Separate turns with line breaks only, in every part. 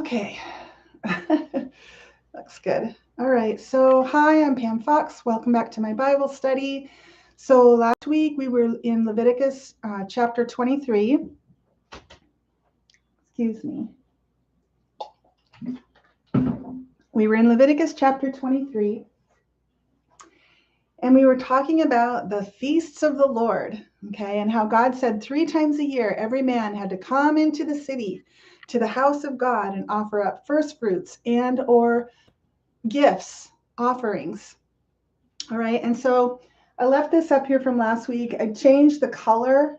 Okay. Looks good. All right. So, hi, I'm Pam Fox. Welcome back to my Bible study. So, last week we were in Leviticus chapter 23. Excuse me. We were in Leviticus chapter 23, and we were talking about the feasts of the Lord, okay, and how God said 3 times a year every man had to come into the city to the house of God and offer up first fruits and or gifts, offerings. All right, and so I left this up here from last week. I changed the color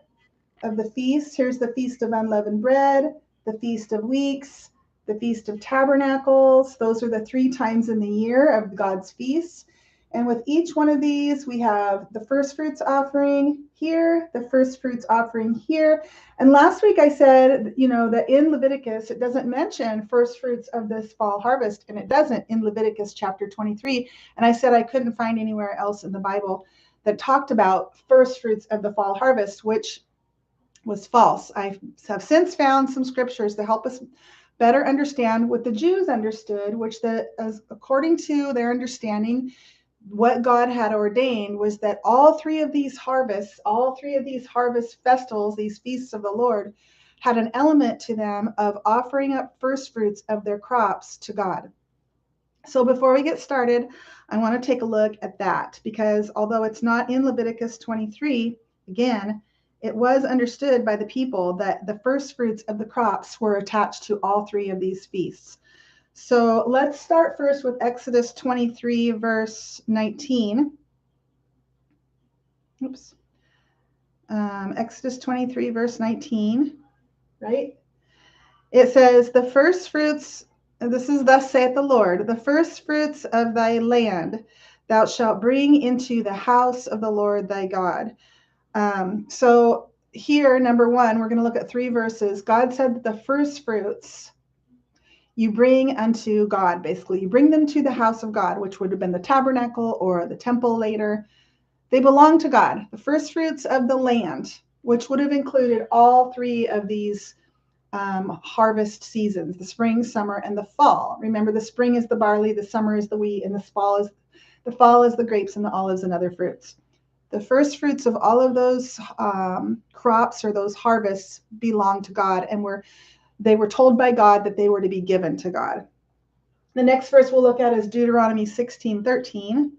of the feast. Here's the Feast of Unleavened Bread, the Feast of Weeks, the Feast of Tabernacles. Those are the 3 times in the year of God's feasts. And with each one of these, we have the first fruits offering here, the first fruits offering here. And last week I said, that in Leviticus, it doesn't mention first fruits of this fall harvest, and it doesn't in Leviticus chapter 23. And I said I couldn't find anywhere else in the Bible that talked about first fruits of the fall harvest, which was false. I have since found some scriptures to help us better understand what the Jews understood, which according to their understanding, what God had ordained was that all three of these harvest festivals, these feasts of the Lord, had an element to them of offering up first fruits of their crops to God. So before we get started, I want to take a look at that, because although it's not in Leviticus 23, again, it was understood by the people that the first fruits of the crops were attached to all three of these feasts. So let's start first with Exodus 23, verse 19. Oops. Exodus 23, verse 19, right? It says, the first fruits, this is thus saith the Lord, the first fruits of thy land thou shalt bring into the house of the Lord thy God. So here, number one, we're going to look at 3 verses. God said that the first fruits you bring unto God, basically. You bring them to the house of God, which would have been the tabernacle or the temple later. They belong to God. The first fruits of the land, which would have included all 3 of these harvest seasons, the spring, summer, and the fall. Remember, the spring is the barley, the summer is the wheat, and the fall is the grapes and the olives and other fruits. The first fruits of all of those crops or those harvests belong to God, and they were told by God that they were to be given to God. The next verse we'll look at is Deuteronomy 16:13.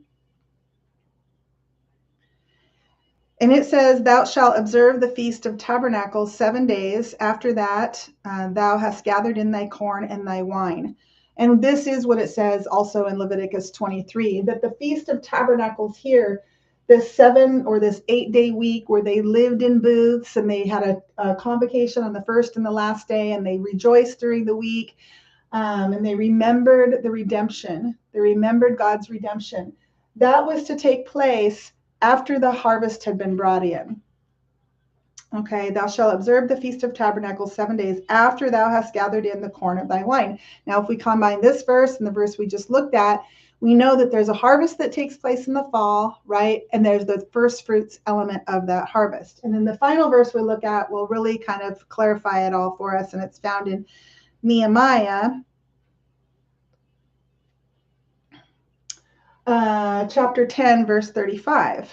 And it says, thou shalt observe the Feast of Tabernacles 7 days. After that, thou hast gathered in thy corn and thy wine. And this is what it says also in Leviticus 23, that the Feast of Tabernacles here, this 8-day week where they lived in booths and they had a convocation on the first and the last day, and they rejoiced during the week, and they remembered the redemption. They remembered God's redemption. That was to take place after the harvest had been brought in. Okay, thou shalt observe the Feast of Tabernacles 7 days after thou hast gathered in the corn of thy wine. Now, if we combine this verse and the verse we just looked at, we know that there's a harvest that takes place in the fall, right? And there's the first fruits element of that harvest. And then the final verse we look at will really kind of clarify it all for us, and it's found in Nehemiah chapter 10, verse 35.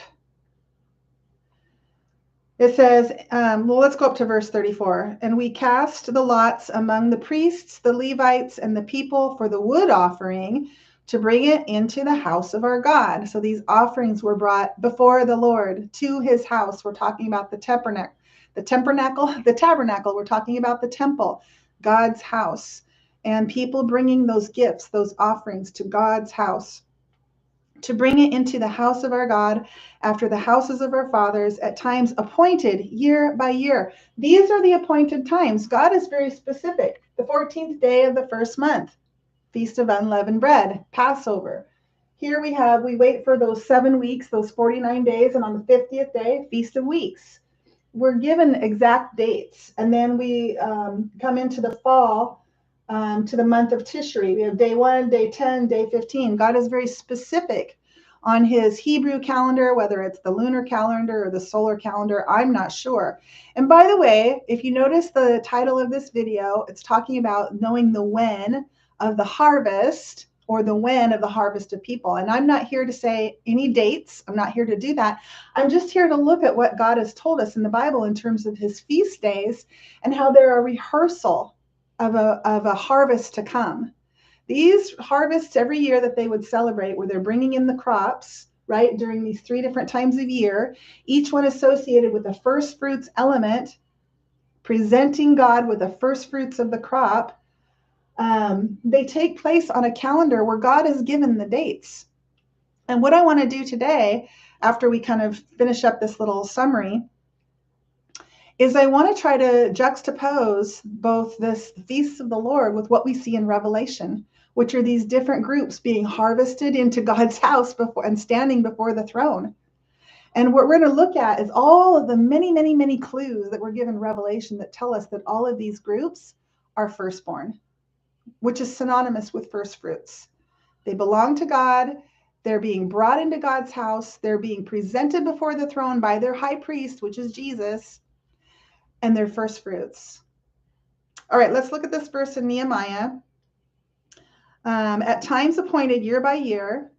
It says, let's go up to verse 34. And we cast the lots among the priests, the Levites, and the people for the wood offering to bring it into the house of our God. So these offerings were brought before the Lord to his house. We're talking about the tabernacle. We're talking about the temple, God's house, and people bringing those gifts, those offerings to God's house, to bring it into the house of our God after the houses of our fathers at times appointed year by year. These are the appointed times. God is very specific. The 14th day of the first month, Feast of Unleavened Bread, Passover. Here we wait for those 7 weeks, those 49 days, and on the 50th day, Feast of Weeks. We're given exact dates, and then we come into the fall, to the month of Tishri. We have day 1, day 10, day 15. God is very specific on his Hebrew calendar, whether it's the lunar calendar or the solar calendar, I'm not sure. And by the way, if you notice the title of this video, it's talking about knowing the when of the harvest, or the when of the harvest of people. And I'm not here to say any dates. I'm not here to do that. I'm just here to look at what God has told us in the Bible in terms of his feast days and how they're a rehearsal of a harvest to come. These harvests every year that they would celebrate, where they're bringing in the crops, right, during these 3 different times of year, each one associated with the first fruits element, presenting God with the first fruits of the crop. They take place on a calendar where God has given the dates. And what I want to do today, after we kind of finish up this little summary, is I want to try to juxtapose both this feasts of the Lord with what we see in Revelation, which are these different groups being harvested into God's house before and standing before the throne. And what we're going to look at is all of the many, many, many clues that were given in Revelation that tell us that all of these groups are firstborn, which is synonymous with first fruits. They belong to God. They're being brought into God's house. They're being presented before the throne by their high priest, which is Jesus, and they're first fruits. All right, let's look at this verse in Nehemiah. At times appointed year by year,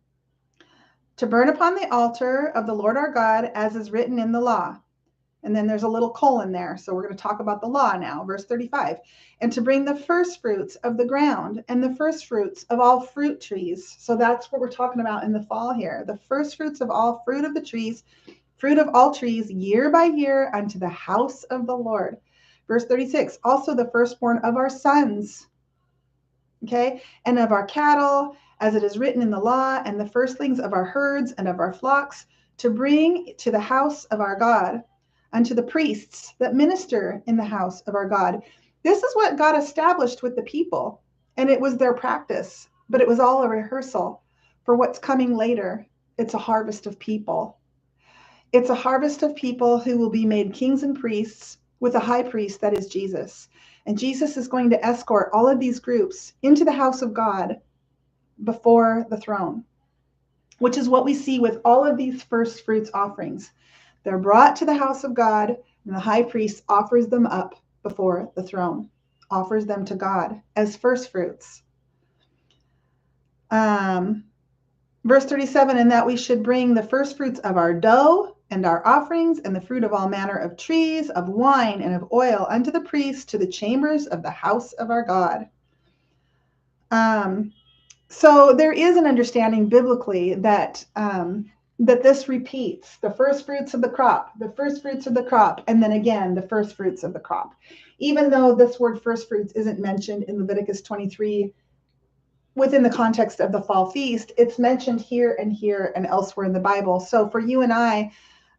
to burn upon the altar of the Lord our God, as is written in the law. And then there's a little colon there. So we're going to talk about the law now, verse 35. And to bring the first fruits of the ground and the first fruits of all fruit trees. So that's what we're talking about in the fall here. The first fruits of all fruit of the trees, fruit of all trees, year by year, unto the house of the Lord. Verse 36, also the firstborn of our sons, okay, and of our cattle, as it is written in the law, and the firstlings of our herds and of our flocks, to bring to the house of our God, unto the priests that minister in the house of our God. This is what God established with the people, and it was their practice, but it was all a rehearsal for what's coming later. It's a harvest of people. It's a harvest of people who will be made kings and priests with a high priest, that is Jesus. And Jesus is going to escort all of these groups into the house of God before the throne, which is what we see with all of these first fruits offerings. They're brought to the house of God, and the high priest offers them up before the throne, offers them to God as first fruits. Verse 37, and that we should bring the first fruits of our dough and our offerings and the fruit of all manner of trees, of wine and of oil unto the priest to the chambers of the house of our God. So there is an understanding biblically that that this repeats the first fruits of the crop, the first fruits of the crop, and then again the first fruits of the crop. Even though this word first fruits isn't mentioned in Leviticus 23 within the context of the fall feast, it's mentioned here and elsewhere in the Bible. So for you and I,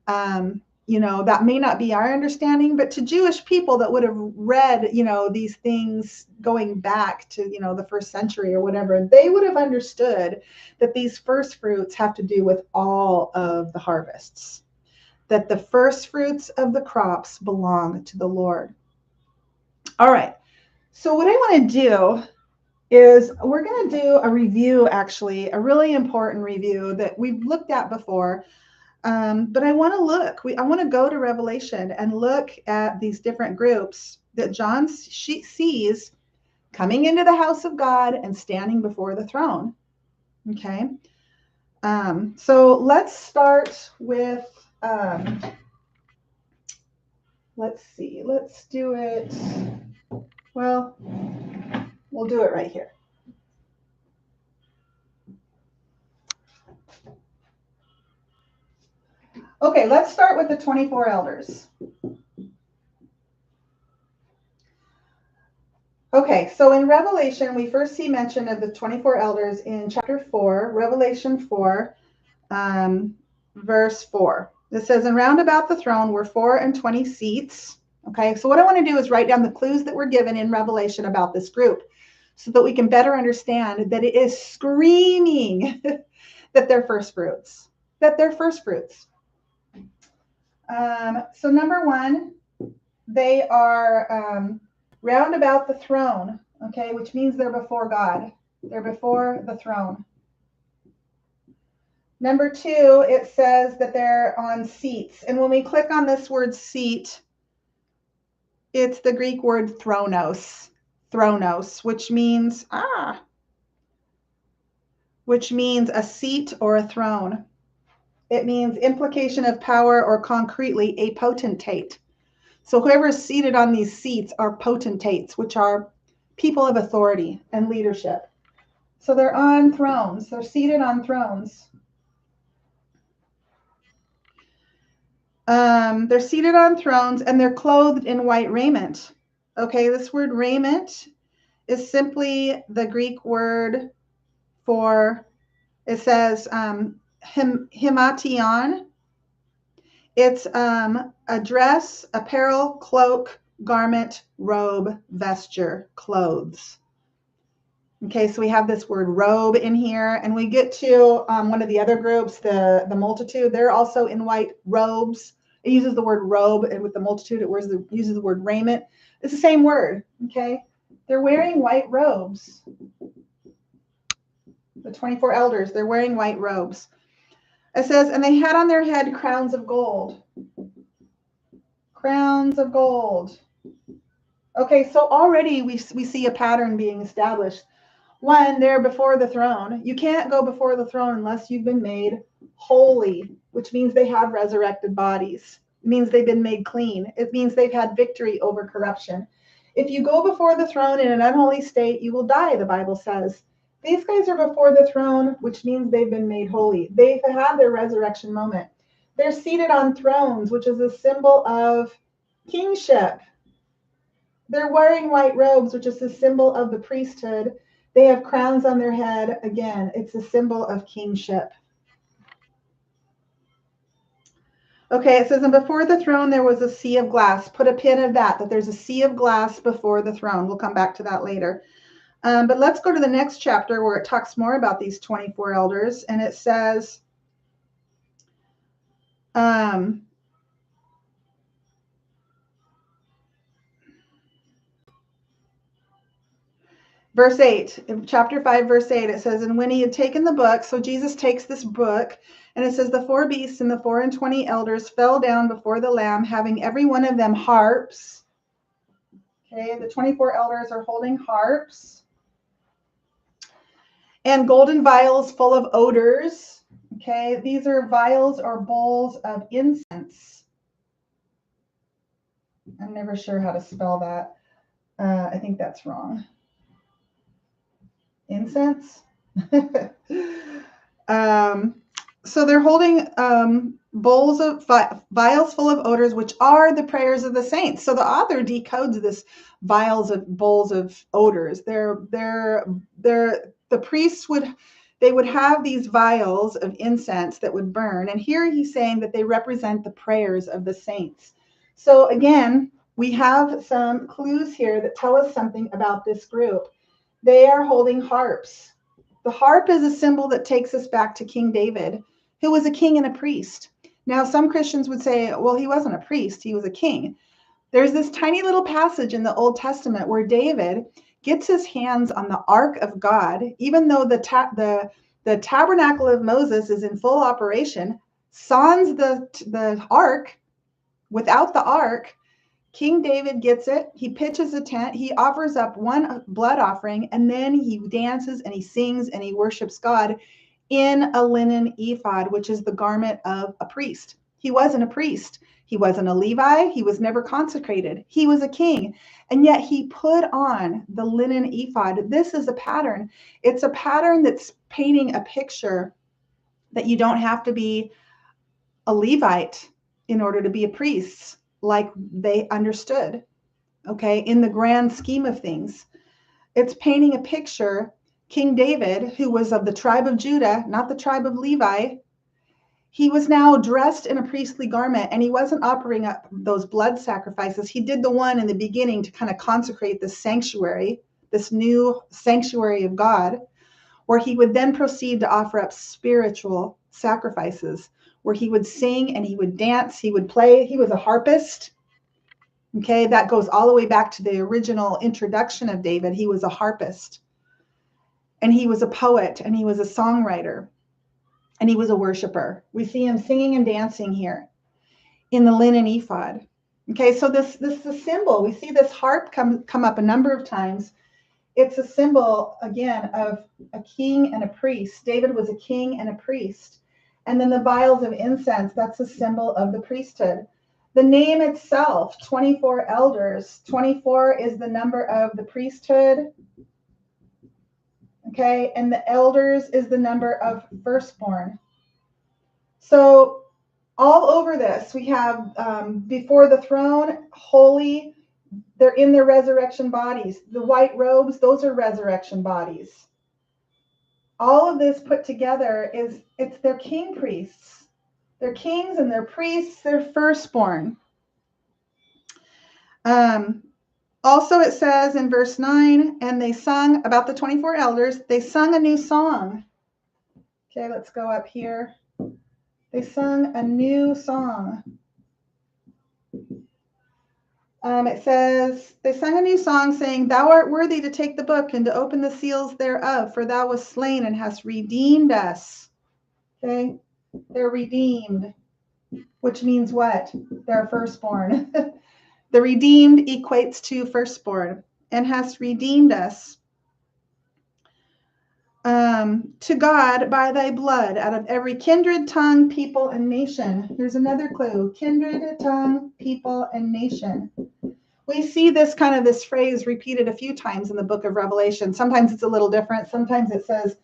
that may not be our understanding, but to Jewish people that would have read, these things going back to, the first century or whatever, they would have understood that these first fruits have to do with all of the harvests, that the first fruits of the crops belong to the Lord. All right. So what I want to do is we're going to do a review, actually, a really important review that we've looked at before. But I want to go to Revelation and look at these different groups that John sees coming into the house of God and standing before the throne. Okay. So let's start with, let's see, let's do it. Well, we'll do it right here. Okay, let's start with the 24 elders. Okay, so in Revelation, we first see mention of the 24 elders in chapter 4, Revelation 4, verse 4. It says, and round about the throne were 24 seats. Okay, so what I want to do is write down the clues that were given in Revelation about this group so that we can better understand that it is screaming that they're first fruits, So number one, they are round about the throne, okay, which means they're before God. They're before the throne. Number 2, it says that they're on seats. And when we click on this word seat, it's the Greek word thronos, which means a seat or a throne. It means implication of power, or concretely a potentate. So whoever is seated on these seats are potentates, which are people of authority and leadership. So they're on thrones. They're seated on thrones. They're seated on thrones, and they're clothed in white raiment. Okay, this word raiment is simply the Greek word for, it says himation. It's a dress, apparel, cloak, garment, robe, vesture, clothes. Okay, so we have this word robe in here, and we get to one of the other groups, the multitude. They're also in white robes. It uses the word robe, and with the multitude, it uses the word raiment. It's the same word, okay? They're wearing white robes. The 24 elders, they're wearing white robes. It says, and they had on their head crowns of gold. Crowns of gold. Okay, so already we see a pattern being established. One, they're before the throne. You can't go before the throne unless you've been made holy, which means they have resurrected bodies. It means they've been made clean. It means they've had victory over corruption. If you go before the throne in an unholy state, you will die, the Bible says. These guys are before the throne, which means they've been made holy. They've had their resurrection moment. They're seated on thrones, which is a symbol of kingship. They're wearing white robes, which is a symbol of the priesthood. They have crowns on their head. Again, it's a symbol of kingship. Okay, it says, and before the throne there was a sea of glass. Put a pin of that there's a sea of glass before the throne. We'll come back to that later. But let's go to the next chapter where it talks more about these 24 elders. And it says, verse 8, in chapter 5, verse 8, it says, and when he had taken the book, so Jesus takes this book, and it says, the 4 beasts and the 24 elders fell down before the Lamb, having every one of them harps. Okay, the 24 elders are holding harps. And golden vials full of odors. Okay, these are vials or bowls of incense. I'm never sure how to spell that. I think that's wrong. Incense? So they're holding bowls of vials full of odors, which are the prayers of the saints. So the author decodes this bowls of odors. The priests would have these vials of incense that would burn. And here he's saying that they represent the prayers of the saints. So again, we have some clues here that tell us something about this group. They are holding harps. The harp is a symbol that takes us back to King David, who was a king and a priest. Now, some Christians would say, well, he wasn't a priest, he was a king. There's this tiny little passage in the Old Testament where David gets his hands on the Ark of God, even though the tabernacle of Moses is in full operation, sans the ark. Without the ark, King David gets it. He pitches a tent. He offers up one blood offering, and then he dances and he sings and he worships God in a linen ephod, which is the garment of a priest. He wasn't a priest. He wasn't a Levi. He was never consecrated. He was a king. And yet he put on the linen ephod. This is a pattern. It's a pattern that's painting a picture that you don't have to be a Levite in order to be a priest, like they understood, okay, in the grand scheme of things. It's painting a picture. King David, who was of the tribe of Judah, not the tribe of Levi, he was now dressed in a priestly garment, and he wasn't offering up those blood sacrifices. He did the one in the beginning to kind of consecrate this sanctuary, this new sanctuary of God, where he would then proceed to offer up spiritual sacrifices, where he would sing and he would dance, he would play. He was a harpist. Okay, that goes all the way back to the original introduction of David. He was a harpist, and he was a poet, and he was a songwriter. and he was a worshiper. We see him singing and dancing here in the linen ephod. Okay, so this is a symbol. We see this harp come up a number of times. It's a symbol, again, of a king and a priest. David was a king and a priest. And then the vials of incense, that's a symbol of the priesthood. The name itself, 24 elders. 24 is the number of the priesthood. Okay, and the elders is the number of firstborn. So all over this, we have before the throne, holy. They're in their resurrection bodies. The white robes, those are resurrection bodies. All of this put together it's their king priests. They're kings and they're priests, they're firstborn. Also, it says in verse 9, and they sung about the 24 elders, they sung a new song. Okay, let's go up here. They sung a new song. It says, they sang a new song saying, thou art worthy to take the book and to open the seals thereof, for thou wast slain and hast redeemed us. Okay, they're redeemed, which means what? They're firstborn. The redeemed equates to firstborn, and hast redeemed us to God by thy blood out of every kindred, tongue, people, and nation. Here's another clue: kindred, tongue, people, and nation. We see this phrase repeated a few times in the book of Revelation. Sometimes it's a little different. Sometimes it says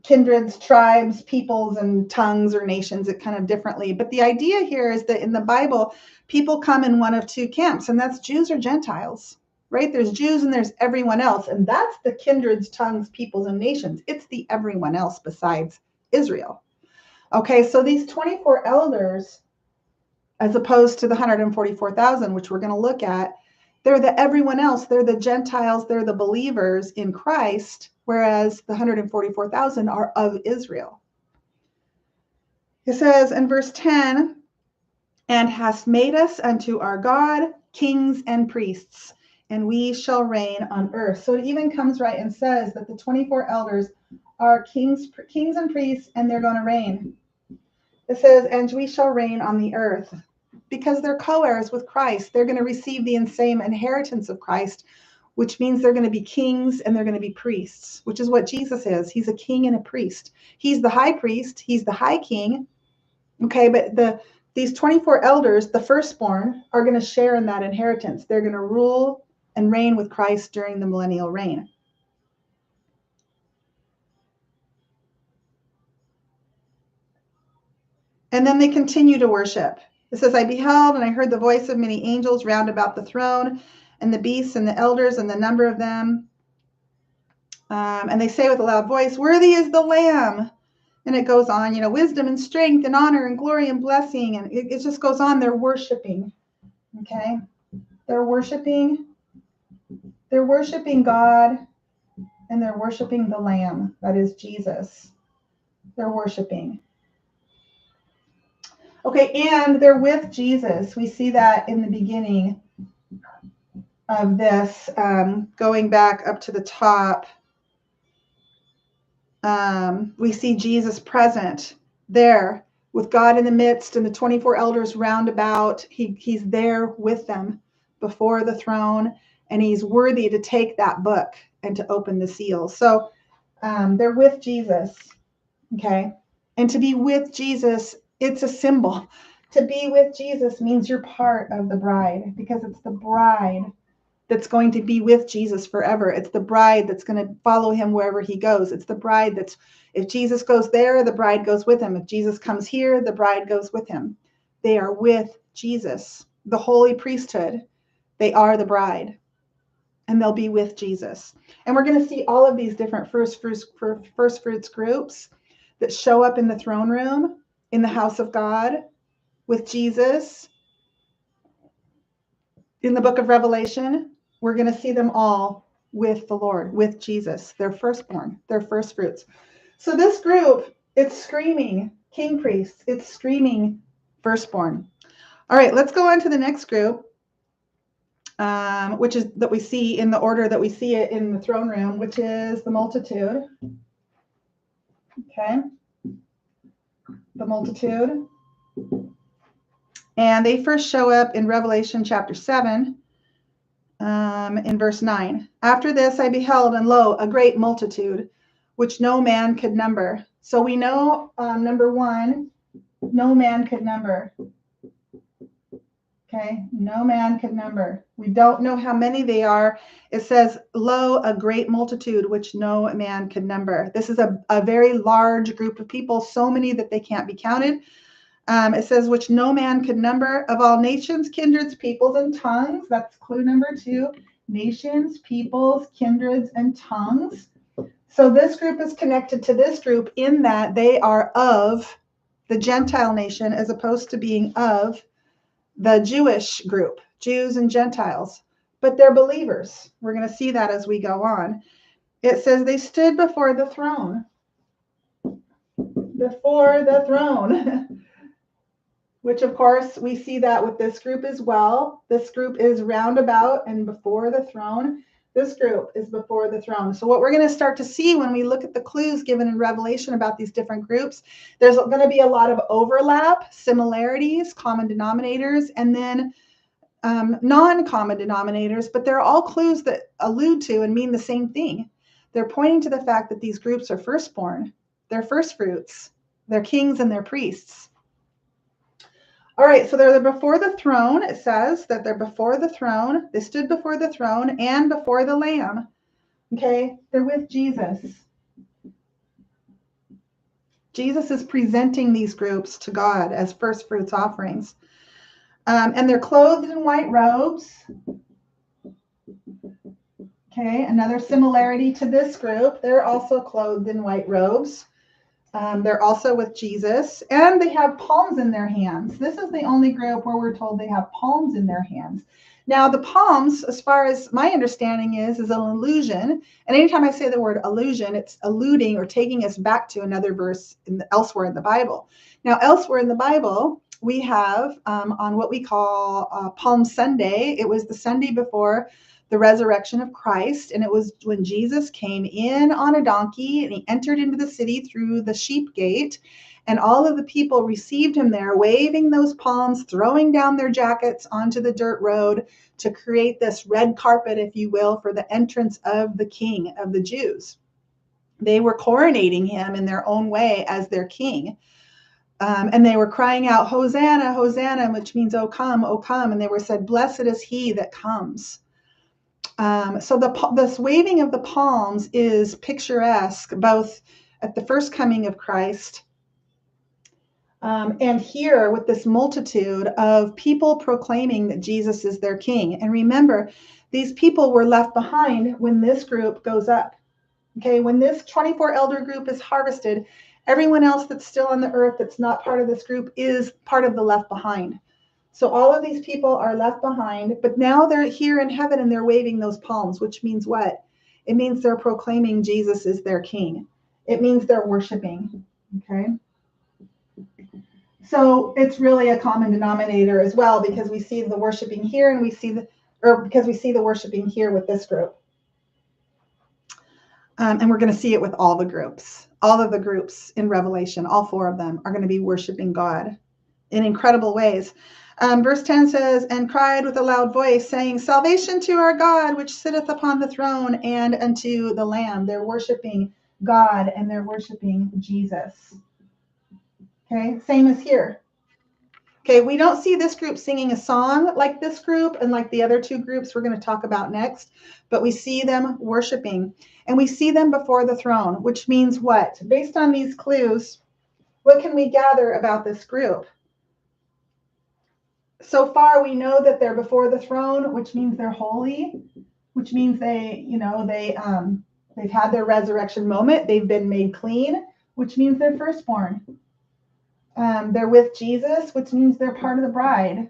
kindreds, tribes, peoples, and tongues or nations, it kind of differently. But the idea here is that in the Bible, people come in one of two camps, and that's Jews or Gentiles. Right? There's Jews and there's everyone else. And that's the kindreds, tongues, peoples, and nations. It's the everyone else besides Israel. Okay, so these 24 elders, as opposed to the 144,000, which we're going to look at, they're the everyone else. They're the Gentiles. They're the believers in Christ, whereas the 144,000 are of Israel. It says in verse 10, and hast made us unto our God kings and priests, and we shall reign on earth. So it even comes right and says that the 24 elders are kings and priests, and they're going to reign. It says, and we shall reign on the earth. Because they're co-heirs with Christ, they're going to receive the same inheritance of Christ, which means they're going to be kings and they're going to be priests, which is what Jesus is. He's a king and a priest. He's the high priest. He's the high king. Okay, but these 24 elders, the firstborn, are going to share in that inheritance. They're going to rule and reign with Christ during the millennial reign. And then they continue to worship. It says, I beheld and I heard the voice of many angels round about the throne, and the beasts and the elders and the number of them. And they say with a loud voice, worthy is the Lamb. And it goes on, wisdom and strength and honor and glory and blessing. And it just goes on. They're worshiping. Okay. They're worshiping God, and they're worshiping the Lamb. That is Jesus. They're worshiping. Okay, and they're with Jesus. We see that in the beginning of this, going back up to the top. We see Jesus present there with God in the midst and the 24 elders round about. He's there with them before the throne, and he's worthy to take that book and to open the seals. So they're with Jesus. Okay. And to be with Jesus, it's a symbol. To be with Jesus means you're part of the bride, because it's the bride that's going to be with Jesus forever. It's the bride that's going to follow him wherever he goes. It's the bride that's, if Jesus goes there, the bride goes with him. If Jesus comes here, the bride goes with him. They are with Jesus, the holy priesthood. They are the bride, and they'll be with Jesus. And we're going to see all of these different first fruits groups that show up in the throne room, in the house of God, with Jesus. In the book of Revelation, we're going to see them all with the Lord, with Jesus. They're firstborn, they're first fruits. So this group, it's screaming king priests, it's screaming firstborn. All right, let's go on to the next group, which is that we see in the order that we see it in the throne room, which is the multitude. Okay. the multitude. And they first show up in Revelation chapter 7, in verse 9. After this I beheld, and lo, a great multitude, which no man could number. So we know, number one, no man could number. Okay, no man could number. We don't know how many they are. It says, lo, a great multitude, which no man could number. This is a very large group of people, so many that they can't be counted. It says, which no man could number, of all nations, kindreds, peoples, and tongues. That's clue number 2. Nations, peoples, kindreds, and tongues. So this group is connected to this group in that they are of the Gentile nation as opposed to being of the Jewish group, Jews and Gentiles. But they're believers. We're going to see that as we go on. It says they stood before the throne. Before the throne. Which, of course, we see that with this group as well. This group is roundabout and before the throne. This group is before the throne. So what we're going to start to see when we look at the clues given in Revelation about these different groups, there's going to be a lot of overlap, similarities, common denominators, and then non-common denominators, but they're all clues that allude to and mean the same thing. They're pointing to the fact that these groups are firstborn, they're first fruits, they're kings and they're priests. All right, so they're before the throne. It says that they're before the throne. They stood before the throne and before the Lamb. Okay, they're with Jesus. Jesus is presenting these groups to God as first fruits offerings. And they're clothed in white robes. Okay, another similarity to this group. They're also clothed in white robes. They're also with Jesus, and they have palms in their hands. This is the only group where we're told they have palms in their hands. Now, the palms, as far as my understanding is an allusion. And anytime I say the word allusion, it's alluding or taking us back to another verse elsewhere in the Bible. Now, elsewhere in the Bible, we have on what we call Palm Sunday. It was the Sunday before the resurrection of Christ, and it was when Jesus came in on a donkey and he entered into the city through the sheep gate, and all of the people received him there, waving those palms, throwing down their jackets onto the dirt road to create this red carpet, if you will, for the entrance of the King of the Jews. They were coronating him in their own way as their king. And they were crying out, Hosanna, Hosanna, which means, O come, and they were said, blessed is he that comes. So this waving of the palms is picturesque, both at the first coming of Christ and here with this multitude of people proclaiming that Jesus is their king. And remember, these people were left behind when this group goes up. Okay, when this 24 elder group is harvested, everyone else that's still on the earth that's not part of this group is part of the left behind. So all of these people are left behind, but now they're here in heaven and they're waving those palms, which means what? It means they're proclaiming Jesus is their king. It means they're worshiping, okay? So it's really a common denominator as well, because we see the worshiping here and because we see the worshiping here with this group. And we're going to see it with all the groups. All of the groups in Revelation, all 4 of them, are going to be worshiping God in incredible ways. Verse 10 says, and cried with a loud voice, saying, salvation to our God, which sitteth upon the throne, and unto the Lamb. They're worshiping God and they're worshiping Jesus. Okay, same as here. Okay, we don't see this group singing a song like this group and like the other 2 groups we're going to talk about next, but we see them worshiping, and we see them before the throne, which means what? Based on these clues, what can we gather about this group? So far, we know that they're before the throne, which means they're holy, which means they've had their resurrection moment. They've been made clean, which means they're firstborn. They're with Jesus, which means they're part of the bride.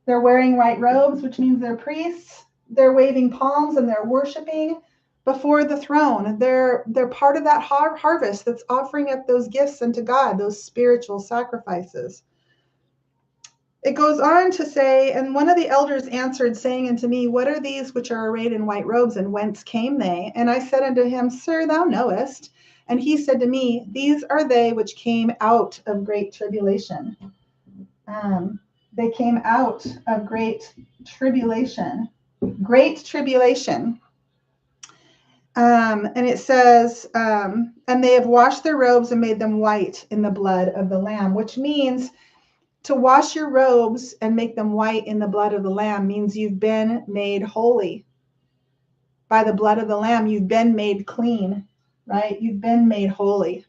They're wearing white robes, which means they're priests. They're waving palms and they're worshiping before the throne. They're part of that harvest that's offering up those gifts unto God, those spiritual sacrifices. It goes on to say, and one of the elders answered, saying unto me, what are these which are arrayed in white robes, and whence came they? And I said unto him, Sir, thou knowest. And he said to me, these are they which came out of great tribulation. They came out of great tribulation. Great tribulation. And it says, and they have washed their robes and made them white in the blood of the Lamb, which means to wash your robes and make them white in the blood of the Lamb means you've been made holy. By the blood of the Lamb, you've been made clean, right? You've been made holy.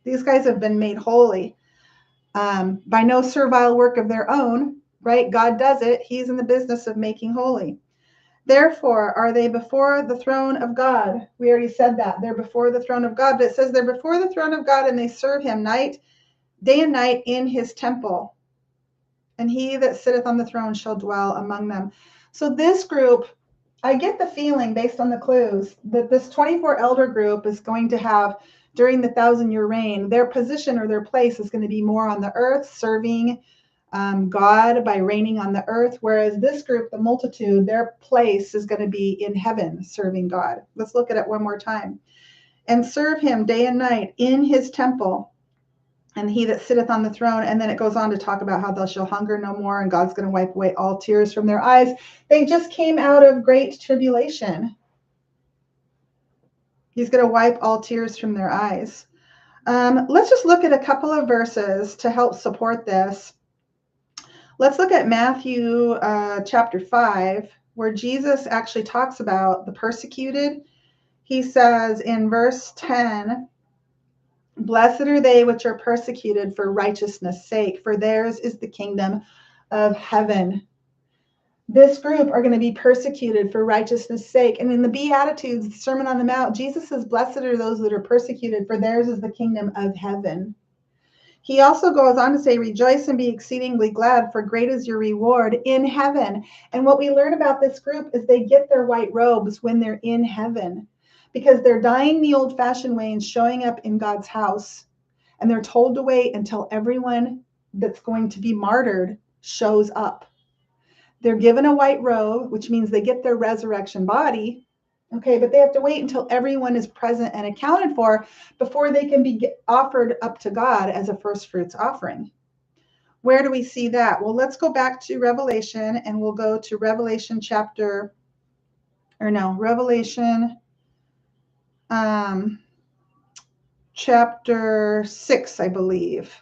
These guys have been made holy by no servile work of their own, right? God does it. He's in the business of making holy. Therefore, are they before the throne of God? We already said that. They're before the throne of God, but it says they're before the throne of God and they serve him day and night in his temple. And he that sitteth on the throne shall dwell among them. So this group, I get the feeling based on the clues that this 24 elder group is going to have, during the 1,000-year reign, their position or their place is going to be more on the earth, serving God by reigning on the earth, whereas this group, the multitude, their place is going to be in heaven, serving God. Let's look at it one more time. And serve him day and night in his temple, and he that sitteth on the throne. And then it goes on to talk about how thou shalt hunger no more, and God's going to wipe away all tears from their eyes. They just came out of great tribulation. He's going to wipe all tears from their eyes. Let's just look at a couple of verses to help support this. Let's look at Matthew chapter 5, where Jesus actually talks about the persecuted. He says in verse 10, blessed are they which are persecuted for righteousness' sake, for theirs is the kingdom of heaven. This group are going to be persecuted for righteousness' sake. And in the Beatitudes, the Sermon on the Mount, Jesus says, blessed are those that are persecuted, for theirs is the kingdom of heaven. He also goes on to say, rejoice and be exceedingly glad, for great is your reward in heaven. And what we learn about this group is they get their white robes when they're in heaven, because they're dying the old-fashioned way and showing up in God's house. And they're told to wait until everyone that's going to be martyred shows up. They're given a white robe, which means they get their resurrection body. Okay, but they have to wait until everyone is present and accounted for before they can be offered up to God as a first fruits offering. Where do we see that? Well, let's go back to Revelation, and we'll go to Revelation chapter 6, I believe.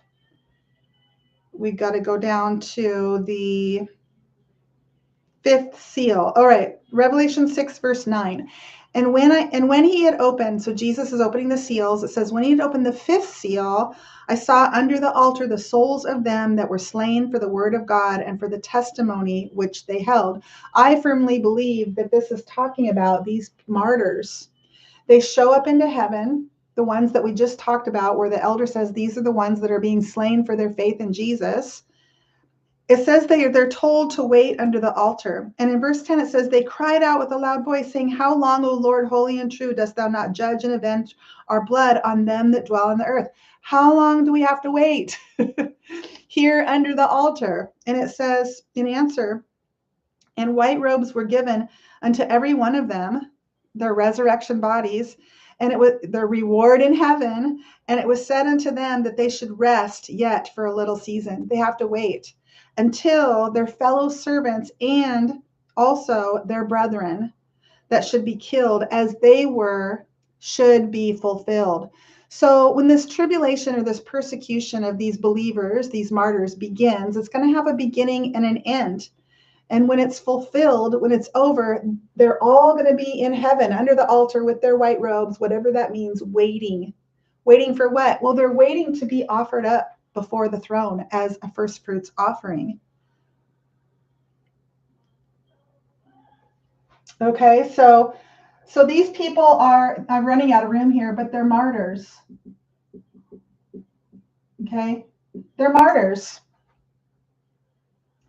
We got to go down to the 5th seal. All right, Revelation 6, verse 9. And when he had opened, so Jesus is opening the seals, it says, when he had opened the 5th seal, I saw under the altar the souls of them that were slain for the word of God and for the testimony which they held. I firmly believe that this is talking about these martyrs. They show up into heaven, the ones that we just talked about, where the elder says these are the ones that are being slain for their faith in Jesus. It says they're told to wait under the altar. And in verse 10, it says, they cried out with a loud voice, saying, how long, O Lord, holy and true, dost thou not judge and avenge our blood on them that dwell on the earth? How long do we have to wait here under the altar? And it says in answer, and white robes were given unto every one of them, their resurrection bodies, and it was their reward in heaven. And it was said unto them that they should rest yet for a little season. They have to wait until their fellow servants and also their brethren that should be killed as they were should be fulfilled. So when this tribulation or this persecution of these believers, these martyrs, begins, it's going to have a beginning and an end. And when it's fulfilled, when it's over, they're all going to be in heaven under the altar with their white robes, whatever that means, waiting. Waiting for what? Well, they're waiting to be offered up before the throne as a first fruits offering. Okay, so these people are, I'm running out of room here, but they're martyrs. Okay, they're martyrs.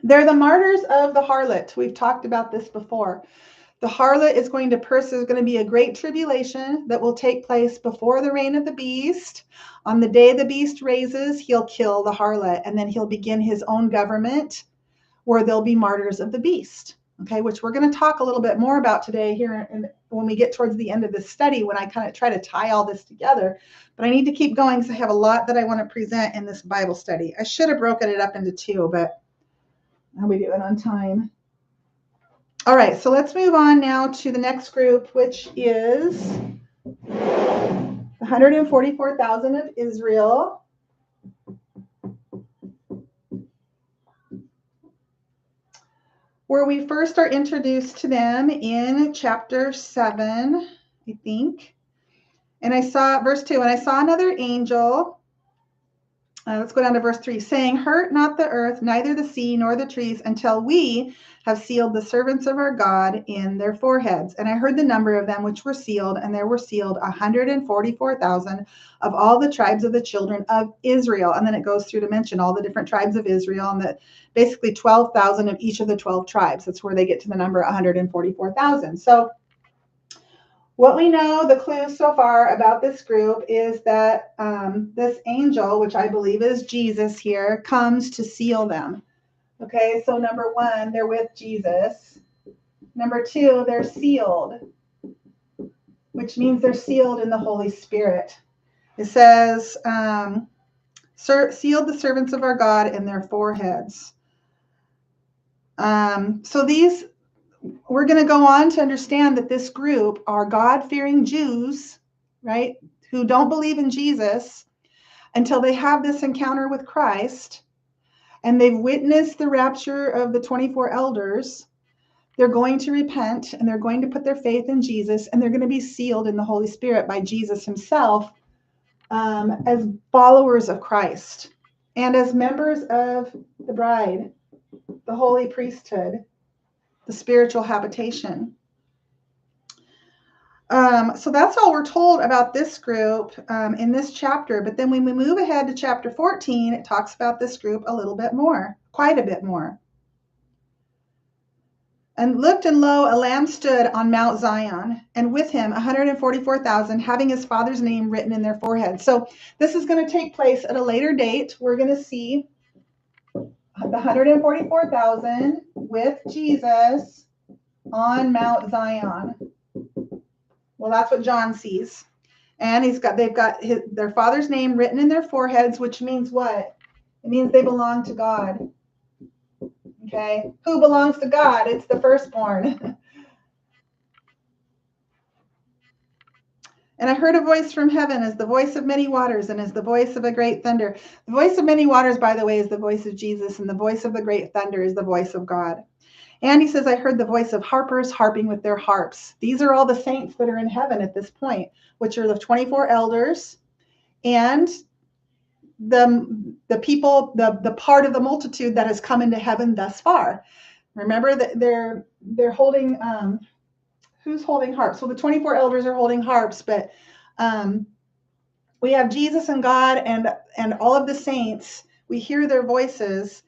They're the martyrs of the harlot. We've talked about this before. The harlot is going to there's going to be a great tribulation that will take place before the reign of the beast. On the day the beast raises, he'll kill the harlot, and then he'll begin his own government where there'll be martyrs of the beast. okay, which we're going to talk a little bit more about today here when we get towards the end of this study, when I kind of try to tie all this together. But I need to keep going because I have a lot that I want to present in this Bible study. I should have broken it up into two, but I'll be doing on time. All right, so let's move on now to the next group, which is the 144,000 of Israel. Where we first are introduced to them in chapter 7, I think. And I saw, verse 2, and I saw another angel, let's go down to verse 3, saying, hurt not the earth, neither the sea, nor the trees, until we have sealed the servants of our God in their foreheads. And I heard the number of them which were sealed, and there were sealed 144,000 of all the tribes of the children of Israel. And then it goes through to mention all the different tribes of Israel, and that basically 12,000 of each of the 12 tribes. That's where they get to the number 144,000. So what we know, the clue so far about this group is that this angel, which I believe is Jesus here, comes to seal them. Okay, so number one, they're with Jesus. Number two, they're sealed, which means they're sealed in the Holy Spirit. It says, sealed the servants of our God in their foreheads. So we're going to go on to understand that this group are God-fearing Jews, right, who don't believe in Jesus until they have this encounter with Christ, and they've witnessed the rapture of the 24 elders. They're going to repent, and they're going to put their faith in Jesus, and they're going to be sealed in the Holy Spirit by Jesus himself as followers of Christ and as members of the bride, the holy priesthood, the spiritual habitation. So that's all we're told about this group in this chapter. But then when we move ahead to chapter 14, it talks about this group a little bit more, quite a bit more. And looked, and lo, a lamb stood on Mount Zion, and with him 144,000, having his father's name written in their foreheads. So this is going to take place at a later date. We're going to see the 144,000 with Jesus on Mount Zion. Well, that's what John sees. And they've got their father's name written in their foreheads, which means what? It means they belong to God. Okay? Who belongs to God? It's the firstborn. And I heard a voice from heaven as the voice of many waters and as the voice of a great thunder. The voice of many waters, by the way, is the voice of Jesus, and the voice of the great thunder is the voice of God. And he says, I heard the voice of harpers harping with their harps. These are all the saints that are in heaven at this point, which are the 24 elders and the people, the part of the multitude that has come into heaven thus far. Remember that they're holding, who's holding harps? Well, the 24 elders are holding harps, but we have Jesus and God and all of the saints. We hear their voices,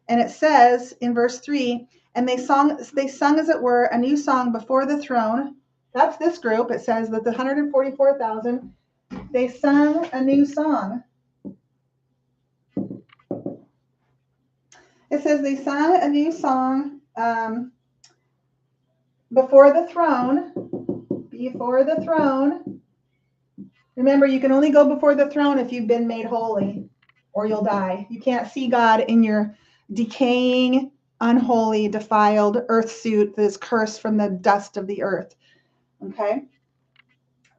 and it says in verse 3, and they sung, as it were, a new song before the throne. That's this group. It says that the 144,000, they sung a new song. It says they sung a new song before the throne. Before the throne. Remember, you can only go before the throne if you've been made holy, or you'll die. You can't see God in your decaying, unholy, defiled earth suit that is cursed from the dust of the earth. Okay?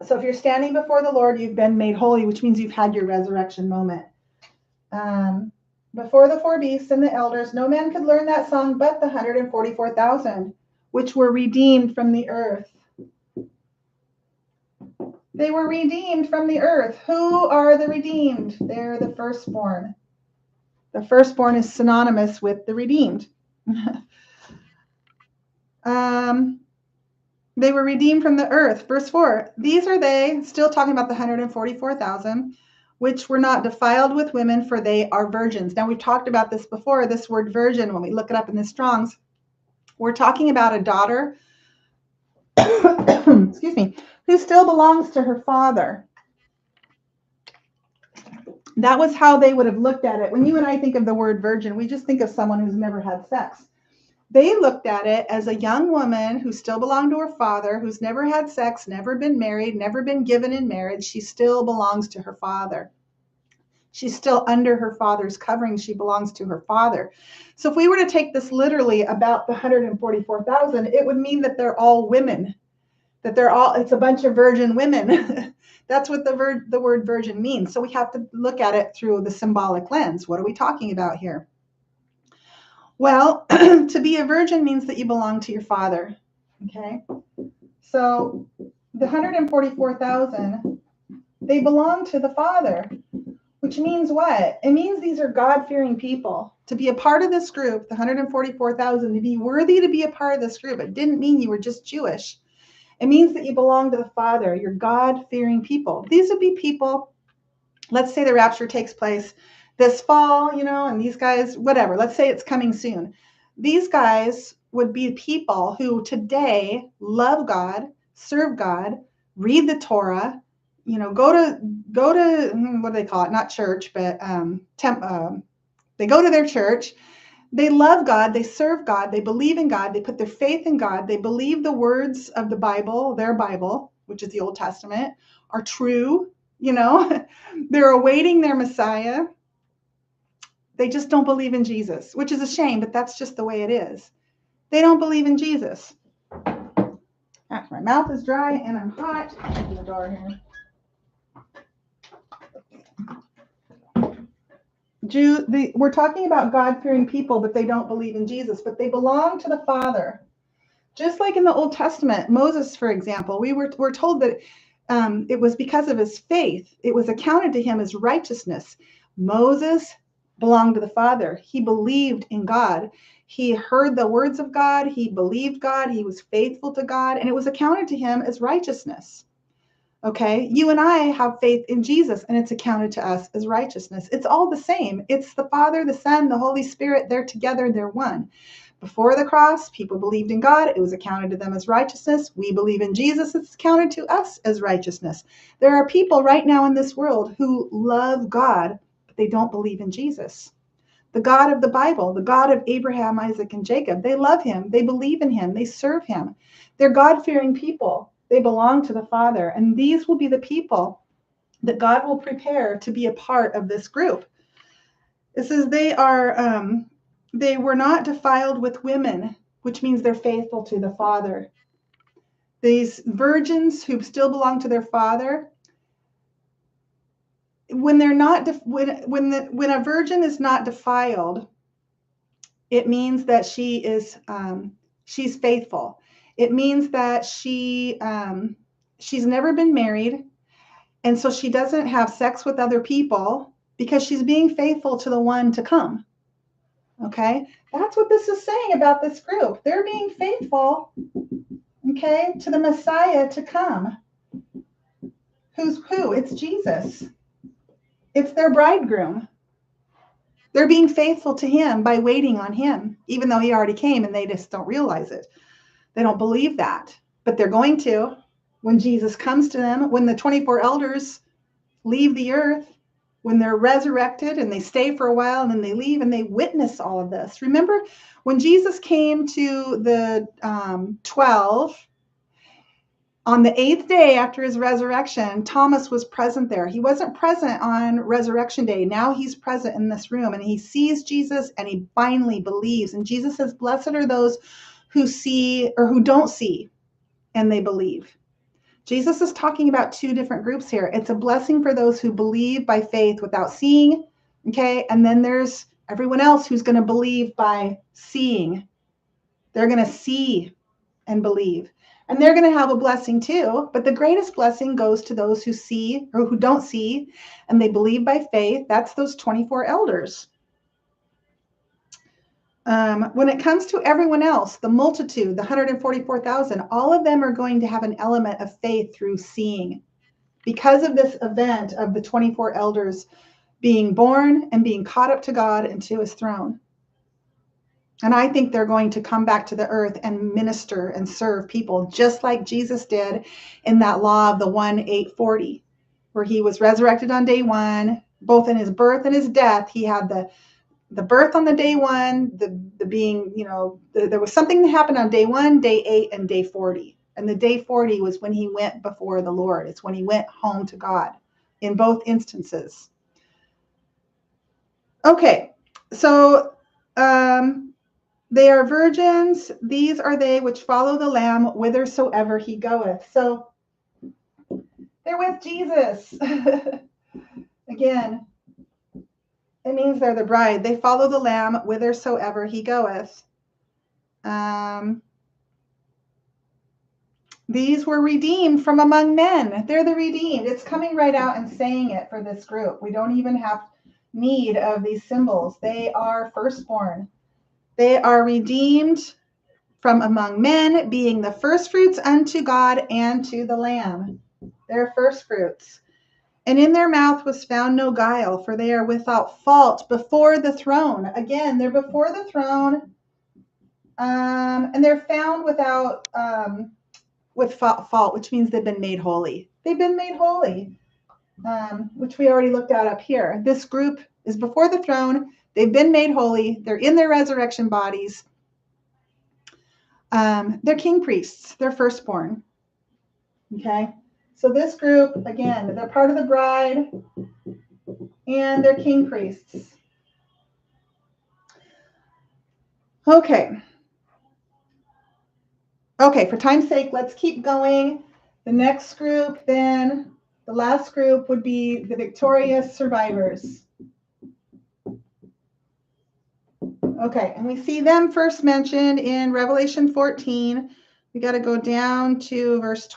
So if you're standing before the Lord, you've been made holy, which means you've had your resurrection moment. Before the four beasts and the elders, no man could learn that song but the 144,000, which were redeemed from the earth. They were redeemed from the earth. Who are the redeemed? They're the firstborn. The firstborn is synonymous with the redeemed. They were redeemed from the earth. Verse 4, these are they, still talking about the 144,000, which were not defiled with women, for they are virgins. Now, we've talked about this before, this word virgin, when we look it up in the Strongs. We're talking about a daughter, excuse me, who still belongs to her father. That was how they would have looked at it. When you and I think of the word virgin, we just think of someone who's never had sex. They looked at it as a young woman who still belonged to her father, who's never had sex, never been married, never been given in marriage. She still belongs to her father. She's still under her father's covering. She belongs to her father. So if we were to take this literally about the 144,000, it would mean that they're all women, that it's a bunch of virgin women. That's what the word virgin means. So we have to look at it through the symbolic lens. What are we talking about here? Well, to be a virgin means that you belong to your father. Okay. So the 144,000, they belong to the father. Which means what? It means these are God-fearing people. To be a part of this group, the 144,000, to be worthy to be a part of this group, it didn't mean you were just Jewish. It means that you belong to the Father. You're God-fearing people. These would be people, let's say the rapture takes place this fall, and these guys, whatever, let's say it's coming soon. These guys would be people who today love God, serve God, read the Torah, go to what do they call it? Not church, but they go to their church. They love God. They serve God. They believe in God. They put their faith in God. They believe the words of the Bible, their Bible, which is the Old Testament, are true. They're awaiting their Messiah. They just don't believe in Jesus, which is a shame, but that's just the way it is. They don't believe in Jesus. My mouth is dry and I'm hot. Open the door here. We're talking about God-fearing people, but they don't believe in Jesus, but they belong to the Father. Just like in the Old Testament, Moses, for example, we're told that it was because of his faith. It was accounted to him as righteousness. Moses belonged to the Father. He believed in God. He heard the words of God. He believed God. He was faithful to God, and it was accounted to him as righteousness. Okay, you and I have faith in Jesus, and it's accounted to us as righteousness. It's all the same. It's the Father, the Son, the Holy Spirit. They're together. They're one. Before the cross, people believed in God. It was accounted to them as righteousness. We believe in Jesus. It's counted to us as righteousness. There are people right now in this world who love God, but they don't believe in Jesus. The God of the Bible, the God of Abraham, Isaac, and Jacob, they love him. They believe in him. They serve him. They're God-fearing people. They belong to the Father. And these will be the people that God will prepare to be a part of this group. It says they were not defiled with women, which means they're faithful to the Father. These virgins who still belong to their father, when they're not when a virgin is not defiled, it means that she's faithful. It means that she's never been married, and so she doesn't have sex with other people because she's being faithful to the one to come. Okay, that's what this is saying about this group. They're being faithful, okay, to the Messiah to come. Who's who? It's Jesus. It's their bridegroom. They're being faithful to him by waiting on him, even though he already came and they just don't realize it. They don't believe that, but they're going to when Jesus comes to them, when the 24 elders leave the earth, when they're resurrected and they stay for a while and then they leave and they witness all of this. Remember when Jesus came to the 12, on the 8th day after his resurrection, Thomas was present there. He wasn't present on resurrection day. Now he's present in this room and he sees Jesus and he finally believes. And Jesus says, blessed are those who see or who don't see and they believe. Jesus is talking about two different groups here. It's a blessing for those who believe by faith without seeing, okay? And then there's everyone else who's going to believe by seeing. They're going to see and believe. And they're going to have a blessing too, but the greatest blessing goes to those who see or who don't see and they believe by faith. That's those 24 elders. When it comes to everyone else, the multitude, the 144,000, all of them are going to have an element of faith through seeing because of this event of the 24 elders being born and being caught up to God and to his throne. And I think they're going to come back to the earth and minister and serve people just like Jesus did in that law of the 1-8-40, where he was resurrected on day one, both in his birth and his death. He had the the birth on the day one, the being, there was something that happened on day 1, day 8, and day 40. And the day 40 was when he went before the Lord. It's when he went home to God in both instances. Okay, so they are virgins. These are they which follow the Lamb whithersoever he goeth. So they're with Jesus. Again, it means they're the bride. They follow the Lamb whithersoever he goeth. These were redeemed from among men. They're the redeemed. It's coming right out and saying it for this group. We don't even have need of these symbols. They are firstborn. They are redeemed from among men, being the firstfruits unto God and to the Lamb. They're firstfruits. And in their mouth was found no guile, for they are without fault before the throne. Again, they're before the throne, and they're found without with fault, which means they've been made holy. They've been made holy, which we already looked at up here. This group is before the throne. They've been made holy. They're in their resurrection bodies. They're king priests. They're firstborn. Okay. So this group, again, they're part of the bride, and they're king priests. Okay, for time's sake, let's keep going. The next group then, the last group would be the victorious survivors. Okay, and we see them first mentioned in Revelation 14. We got to go down to verse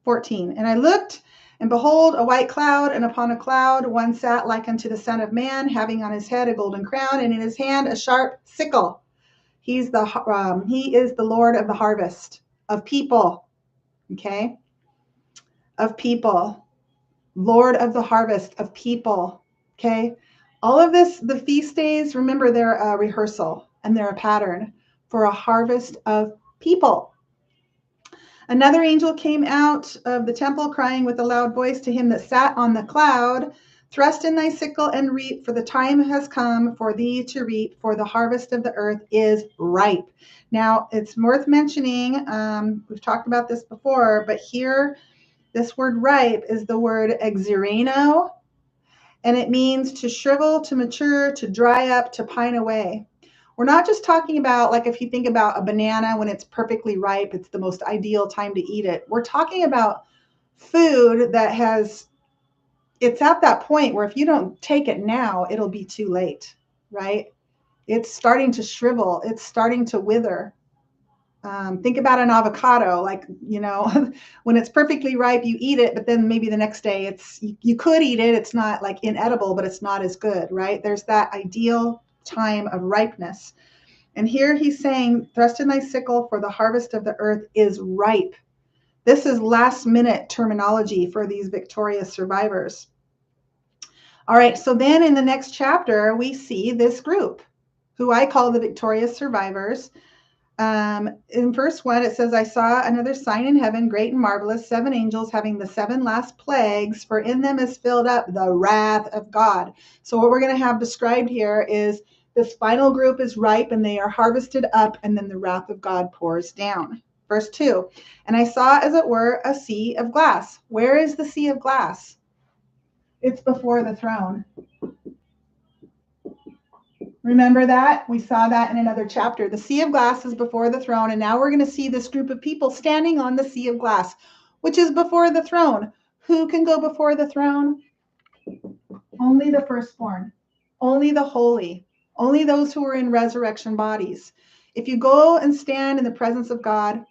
14. And I looked, and behold, a white cloud, and upon a cloud one sat like unto the Son of Man, having on his head a golden crown, and in his hand a sharp sickle. He is the Lord of the harvest of people. Okay, of people, Lord of the harvest of people. Okay, all of this, the feast days. Remember, they're a rehearsal and they're a pattern for a harvest of people. Another angel came out of the temple, crying with a loud voice to him that sat on the cloud, thrust in thy sickle and reap, for the time has come for thee to reap, for the harvest of the earth is ripe. Now, it's worth mentioning, we've talked about this before, but here, this word ripe is the word exireno, and it means to shrivel, to mature, to dry up, to pine away. We're not just talking about, like, if you think about a banana when it's perfectly ripe, it's the most ideal time to eat it. We're talking about food that it's at that point where if you don't take it now, it'll be too late, right? It's starting to shrivel. It's starting to wither. Think about an avocado, like, when it's perfectly ripe, you eat it, but then maybe the next day you could eat it. It's not like inedible, but it's not as good, right? There's that ideal time of ripeness. And here he's saying, thrust in thy sickle, for the harvest of the earth is ripe. This is last minute terminology for these victorious survivors. All right, so then in the next chapter, we see this group, who I call the victorious survivors. In verse 1, it says, I saw another sign in heaven, great and marvelous, 7 angels having the 7 last plagues, for in them is filled up the wrath of God. So what we're going to have described here is this final group is ripe and they are harvested up, and then the wrath of God pours down. Verse 2, and I saw as it were a sea of glass. Where is the sea of glass? It's before the throne. Remember that? We saw that in another chapter. The sea of glass is before the throne, and now we're going to see this group of people standing on the sea of glass, which is before the throne. Who can go before the throne? Only the firstborn, only the holy, only those who are in resurrection bodies. If you go and stand in the presence of God,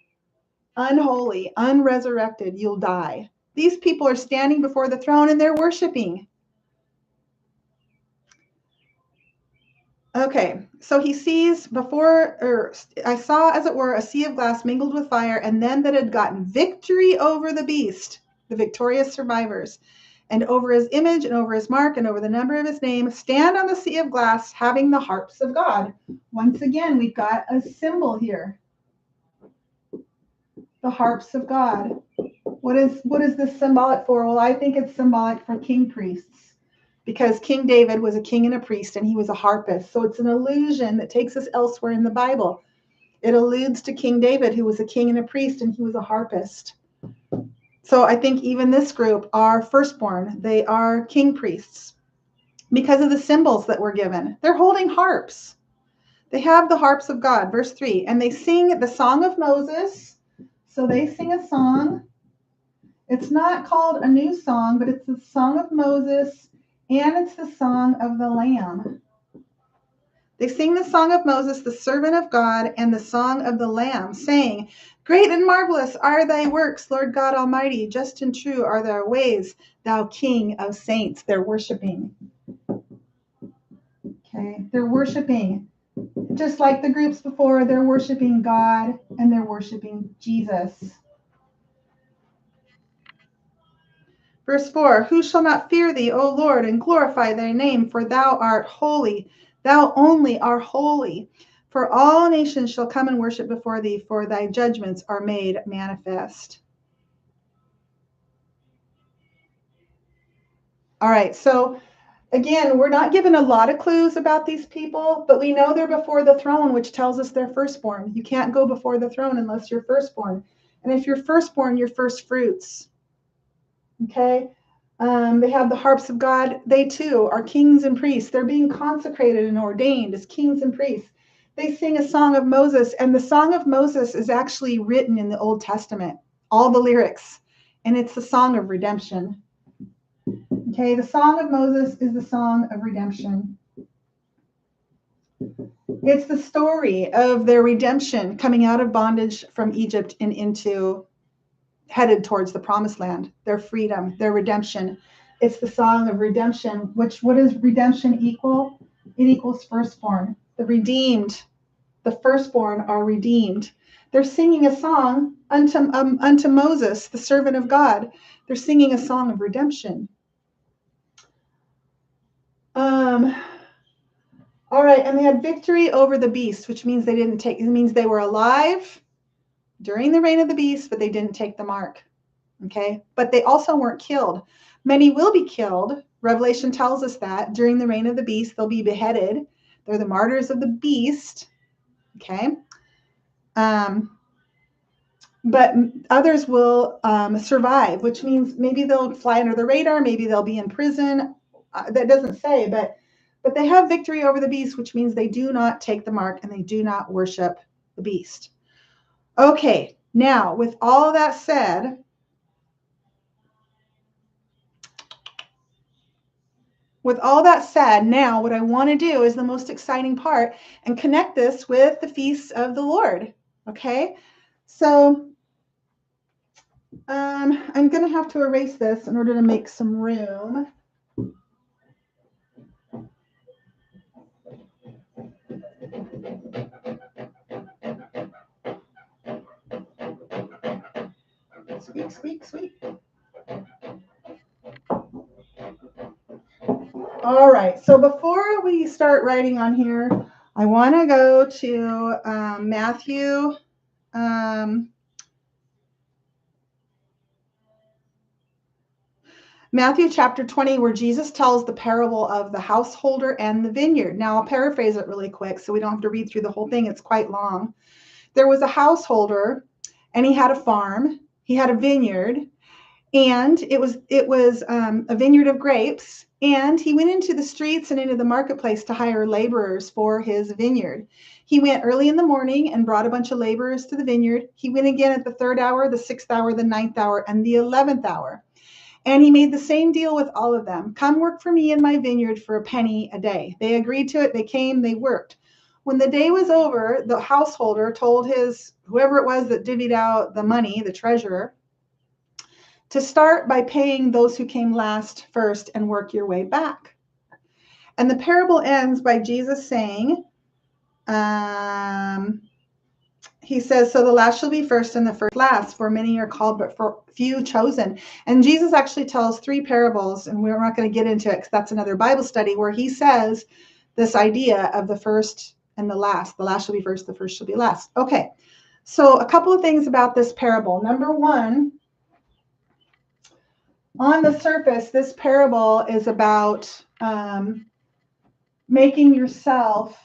unholy, unresurrected, you'll die. These people are standing before the throne and they're worshiping. Okay, so he sees I saw as it were a sea of glass mingled with fire, and them that had gotten victory over the beast, the victorious survivors, and over his image and over his mark and over the number of his name, stand on the sea of glass having the harps of God. Once again, we've got a symbol here. The harps of God. What is this symbolic for? Well, I think it's symbolic for king priests. because King David was a king and a priest, and he was a harpist. So it's an allusion that takes us elsewhere in the Bible. It alludes to King David, who was a king and a priest, and he was a harpist. So I think even this group are firstborn. They are king priests because of the symbols that were given. They're holding harps. They have the harps of God. Verse 3, and they sing the song of Moses. So they sing a song. It's not called a new song, but it's the song of Moses, and it's the song of the Lamb. They sing the song of Moses, the servant of God, and the song of the Lamb, saying, great and marvelous are thy works, Lord God Almighty. Just and true are thy ways, thou King of saints. They're worshiping. Okay, they're worshiping. Just like the groups before, they're worshiping God and they're worshiping Jesus. Verse 4, who shall not fear thee, O Lord, and glorify thy name, for thou art holy. Thou only art holy. For all nations shall come and worship before thee, for thy judgments are made manifest. All right, so again, we're not given a lot of clues about these people, but we know they're before the throne, which tells us they're firstborn. You can't go before the throne unless you're firstborn. And if you're firstborn, you're first fruits. Okay? They have the harps of God. They too are kings and priests. They're being consecrated and ordained as kings and priests. They sing a song of Moses, and the song of Moses is actually written in the Old Testament, all the lyrics, and it's the song of redemption. Okay, the song of Moses is the song of redemption. It's the story of their redemption coming out of bondage from Egypt and headed towards the promised land, their freedom, their redemption. It's the song of redemption, which, what does redemption equal? It equals firstborn. The redeemed, the firstborn are redeemed. They're singing a song unto Moses, the servant of God. They're singing a song of redemption. All right, and they had victory over the beast, which means it means they were alive during the reign of the beast, but they didn't take the mark. Okay, but they also weren't killed. Many will be killed. Revelation tells us that during the reign of the beast, they'll be beheaded. They're the martyrs of the beast. Okay. But others will survive, which means maybe they'll fly under the radar. Maybe they'll be in prison. That doesn't say, but they have victory over the beast, which means they do not take the mark and they do not worship the beast. Okay, now with all that said, now what I want to do is the most exciting part and connect this with the feasts of the Lord. Okay, so I'm going to have to erase this in order to make some room. Squeak, squeak, squeak. All right, so before we start writing on here, I want to go to Matthew. Matthew chapter 20, where Jesus tells the parable of the householder and the vineyard. Now, I'll paraphrase it really quick so we don't have to read through the whole thing. It's quite long. There was a householder, and he had a farm. He had a vineyard, and it was a vineyard of grapes. And he went into the streets and into the marketplace to hire laborers for his vineyard. He went early in the morning and brought a bunch of laborers to the vineyard. He went again at the 3rd hour, the 6th hour, the 9th hour, and the 11th hour. And he made the same deal with all of them. Come work for me in my vineyard for a penny a day. They agreed to it. They came, they worked. When the day was over, the householder told whoever it was that divvied out the money, the treasurer, to start by paying those who came last first and work your way back. And the parable ends by Jesus saying, he says, so the last shall be first and the first last, for many are called, but for few chosen. And Jesus actually tells 3 parables, and we're not going to get into it because that's another Bible study, where he says this idea of the first and the last. The last shall be first, the first shall be last. Okay, so a couple of things about this parable. Number one, on the surface, this parable is about making yourself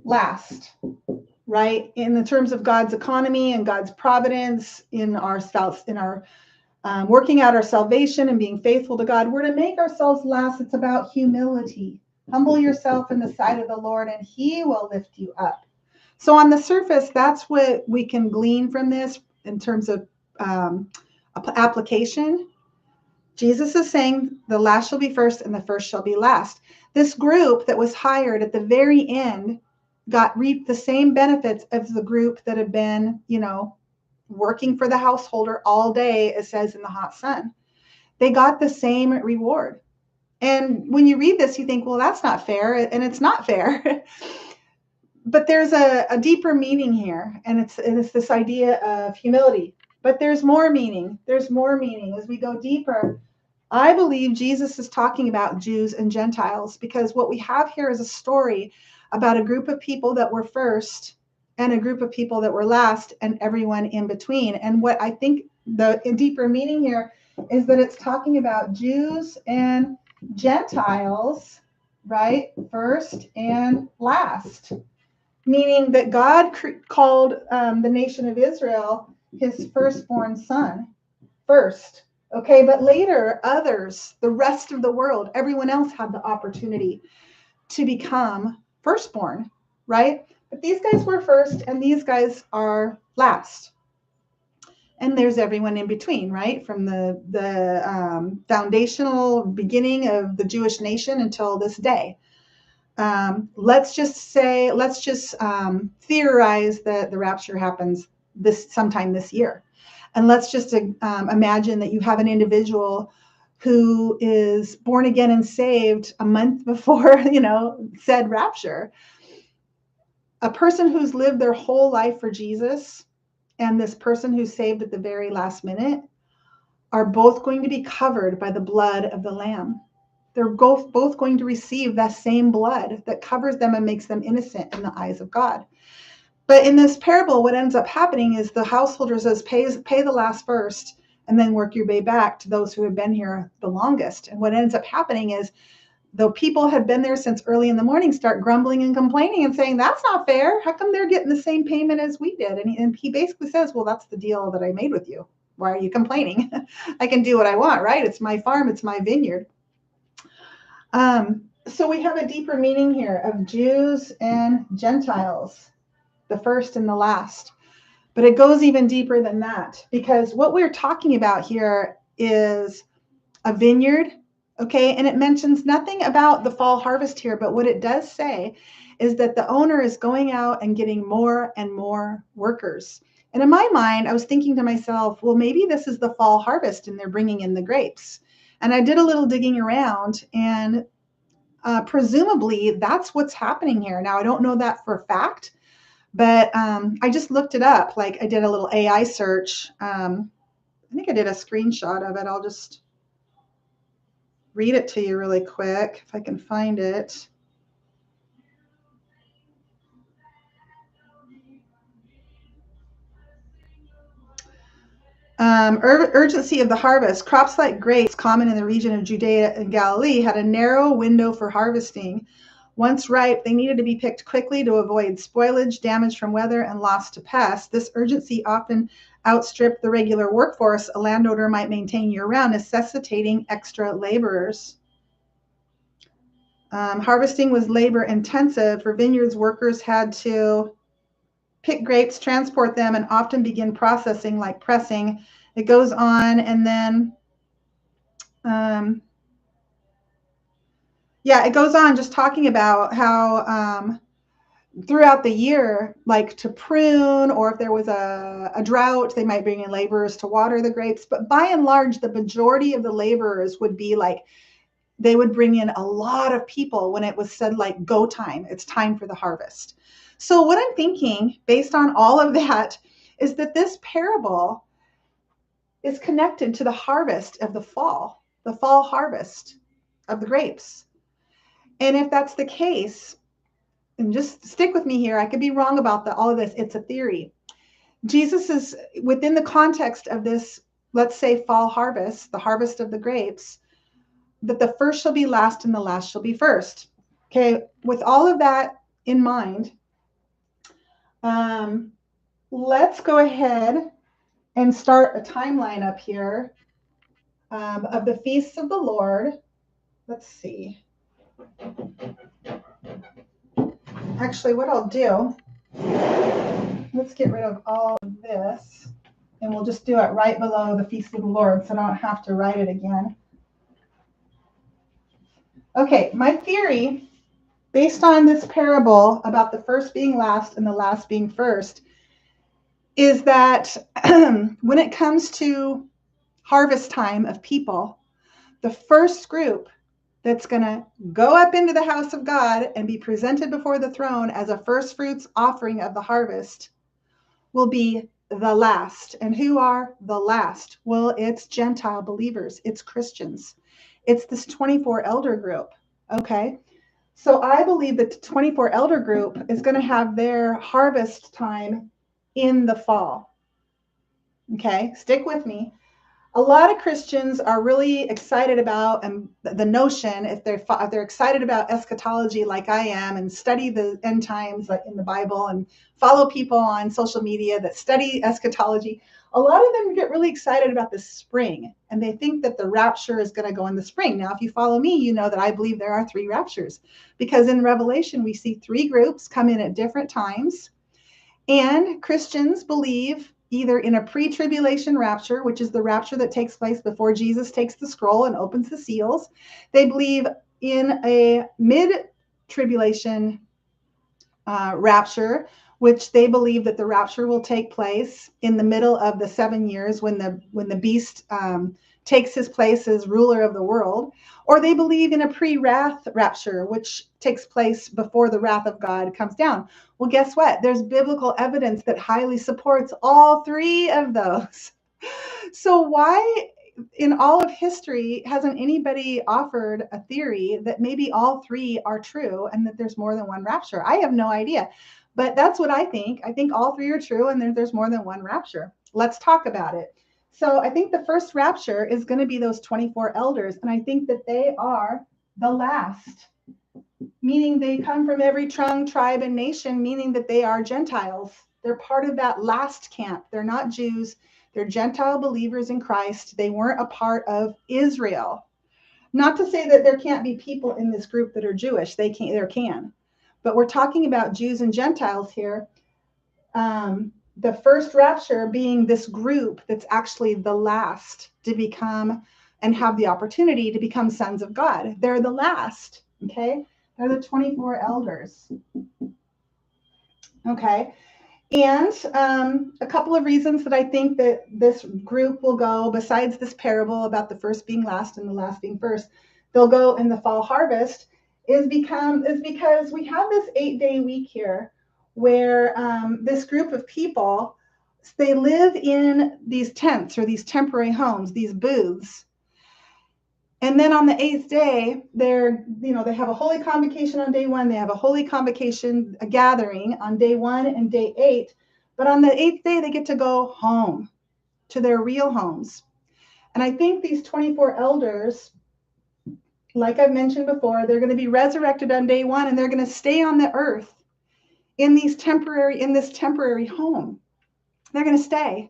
last, right? In the terms of God's economy and God's providence, in our working out our salvation and being faithful to God, we're to make ourselves last. It's about humility. Humble yourself in the sight of the Lord, and He will lift you up. So on the surface, that's what we can glean from this in terms of application. Jesus is saying the last shall be first and the first shall be last. This group that was hired at the very end reaped the same benefits as the group that had been, working for the householder all day, it says, in the hot sun. They got the same reward. And when you read this, you think, well, that's not fair. And it's not fair. But there's a deeper meaning here. And it's this idea of humility. But there's more meaning. There's more meaning as we go deeper. I believe Jesus is talking about Jews and Gentiles, because what we have here is a story about a group of people that were first and a group of people that were last and everyone in between. And what I think the deeper meaning here is that it's talking about Jews and Gentiles, right? First and last, meaning that God called the nation of Israel his firstborn son first. Okay, but later, others, the rest of the world, everyone else had the opportunity to become firstborn, right? But these guys were first and these guys are last. And there's everyone in between, right? From the foundational beginning of the Jewish nation until this day. Let's just theorize that the rapture happens sometime this year. And let's just imagine that you have an individual who is born again and saved a month before, said rapture. A person who's lived their whole life for Jesus and this person who's saved at the very last minute are both going to be covered by the blood of the Lamb. They're both going to receive that same blood that covers them and makes them innocent in the eyes of God. But in this parable, what ends up happening is the householder says, pay the last first, and then work your way back to those who have been here the longest. And what ends up happening is, though people have been there since early in the morning, start grumbling and complaining and saying, that's not fair. How come they're getting the same payment as we did? And he basically says, well, that's the deal that I made with you. Why are you complaining? I can do what I want, right? It's my farm. It's my vineyard. So we have a deeper meaning here of Jews and Gentiles, the first and the last. But it goes even deeper than that, because what we're talking about here is a vineyard, okay? And it mentions nothing about the fall harvest here, but what it does say is that the owner is going out and getting more and more workers. And in my mind, I was thinking to myself, well, maybe this is the fall harvest and they're bringing in the grapes. And I did a little digging around, and presumably that's what's happening here. Now, I don't know that for a fact, but I just looked it up. Like, I did a little AI search. I think I did a screenshot of it. I'll just read it to you really quick if I can find it. Urgency of the harvest. Crops like grapes, common in the region of Judea and Galilee, had a narrow window for harvesting. Once ripe, they needed to be picked quickly to avoid spoilage, damage from weather, and loss to pests. This urgency often outstripped the regular workforce a landowner might maintain year-round, necessitating extra laborers. Harvesting was labor-intensive. For vineyards, workers had to pick grapes, transport them, and often begin processing like pressing. It goes on, and then it goes on just talking about how throughout the year, like to prune, or if there was a drought, they might bring in laborers to water the grapes. But by and large, the majority of the laborers would be like, they would bring in a lot of people when it was said like go time, it's time for the harvest. So what I'm thinking based on all of that is that this parable is connected to the harvest of the fall harvest of the grapes. And if that's the case, and just stick with me here, I could be wrong about all of this. It's a theory. Jesus is within the context of this, let's say, fall harvest, the harvest of the grapes. that the first shall be last and the last shall be first. Okay, with all of that in mind, let's go ahead and start a timeline up here of the feasts of the Lord. Let's see. Actually, what I'll do, let's get rid of all of this, and we'll just do it right below the feast of the Lord so I don't have to write it again. Okay, my theory, based on this parable about the first being last and the last being first, is that when it comes to harvest time of people, the first group that's going to go up into the house of God and be presented before the throne as a first fruits offering of the harvest will be the last. And who are the last? Well, it's Gentile believers. It's Christians. It's this 24 elder group. Okay. So I believe that the 24 elder group is going to have their harvest time in the fall. Okay. Stick with me. A lot of Christians are really excited about the notion, if they're excited about eschatology like I am, and study the end times like in the Bible and follow people on social media that study eschatology, a lot of them get really excited about the spring, and they think that the rapture is going to go in the spring. Now, if you follow me, you know that I believe there are 3 raptures, because in Revelation we see 3 groups come in at different times, and Christians believe either in a pre-tribulation rapture, which is the rapture that takes place before Jesus takes the scroll and opens the seals. They believe in a mid-tribulation rapture, which they believe that the rapture will take place in the middle of the 7 years when the beast takes his place as ruler of the world. Or they believe in a pre-wrath rapture, which takes place before the wrath of God comes down. Well, guess what? There's biblical evidence that highly supports all 3 of those. So why in all of history hasn't anybody offered a theory that maybe all 3 are true and that there's more than one rapture? I have no idea, but that's what I think. I think all 3 are true and there's more than one rapture. Let's talk about it. So I think the first rapture is going to be those 24 elders, and I think that they are the last, meaning they come from every tongue, tribe, and nation, meaning that they are Gentiles. They're part of that last camp. They're not Jews. They're Gentile believers in Christ. They weren't a part of Israel. Not to say that there can't be people in this group that are Jewish. There can. But we're talking about Jews and Gentiles here. The first rapture being this group that's actually the last to become and have the opportunity to become sons of God. They're the last, okay? They're the 24 elders. Okay. And a couple of reasons that I think that this group will go, besides this parable about the first being last and the last being first, they'll go in the fall harvest, is because we have this 8-day week here where this group of people, they live in these tents or these temporary homes, these booths. And then on the 8th day, they have a holy convocation on day 1. They have a holy convocation, a gathering on day 1 and day 8. But on the 8th day, they get to go home to their real homes. And I think these 24 elders, like I've mentioned before, they're going to be resurrected on day 1, and they're going to stay on the earth in this temporary home. They're going to stay